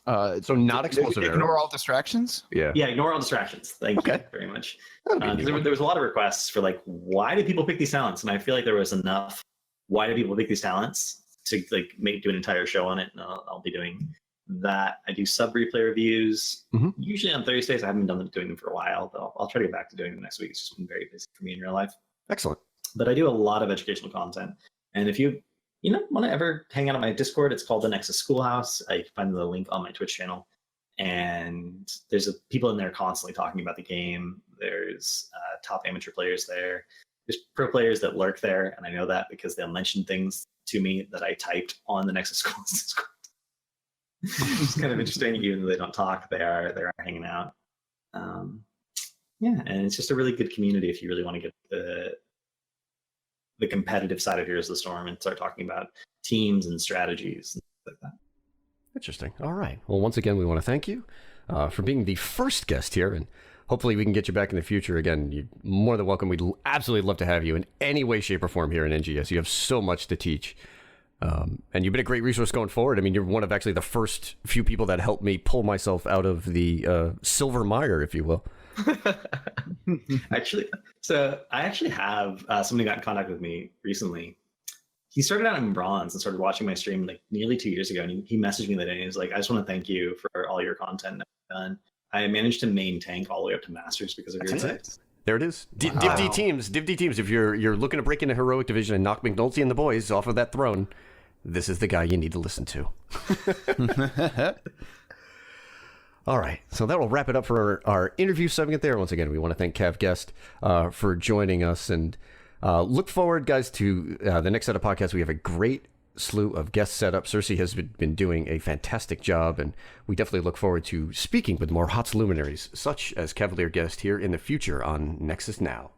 Speaker 1: So not explosive arrow.
Speaker 4: Ignore all distractions.
Speaker 1: Yeah.
Speaker 2: Yeah, ignore all distractions. Thank you very much. There was a lot of requests for like, why do people pick these talents? And I feel like there was enough. Why do people pick these talents to like do an entire show on it? And I'll be doing that. I do sub replay reviews usually on Thursdays. I haven't been doing them for a while, but I'll try to get back to doing them next week. It's just been very busy for me in real life.
Speaker 1: Excellent.
Speaker 2: But I do a lot of educational content, and if you want to ever hang out on my Discord, it's called the Nexus Schoolhouse. I can find the link on my Twitch channel, and there's people in there constantly talking about the game. There's top amateur players there. There's pro players that lurk there, and I know that because they'll mention things to me that I typed on the Nexus Schoolhouse Discord. It's kind of interesting. Even though they don't talk, they are hanging out. And it's just a really good community if you really want to get the competitive side of Heroes of the Storm and start talking about teams and strategies and stuff like that.
Speaker 1: Interesting. All right. Well, once again, we want to thank you for being the first guest here, and hopefully we can get you back in the future. Again, you're more than welcome. We'd absolutely love to have you in any way, shape, or form here in NGS. You have so much to teach. And you've been a great resource going forward. I mean, you're one of actually the first few people that helped me pull myself out of the silver mire, if you will.
Speaker 2: Actually, I actually have somebody got in contact with me recently. He started out in bronze and started watching my stream like nearly 2 years ago. And he messaged me that day and he was like, I just want to thank you for all your content that you've done. I managed to main tank all the way up to Masters because of your advice.
Speaker 1: There it is. Div D teams. If you're looking to break into Heroic Division and knock McNulty and the boys off of that throne, this is the guy you need to listen to. All right, so that will wrap it up for our interview segment there. Once again, we want to thank CavalierGuest for joining us, and look forward, guys, to the next set of podcasts. We have a great slew of guests set up. Cersei has been doing a fantastic job, and we definitely look forward to speaking with more HOTS luminaries, such as CavalierGuest, here in the future on Nexus Now.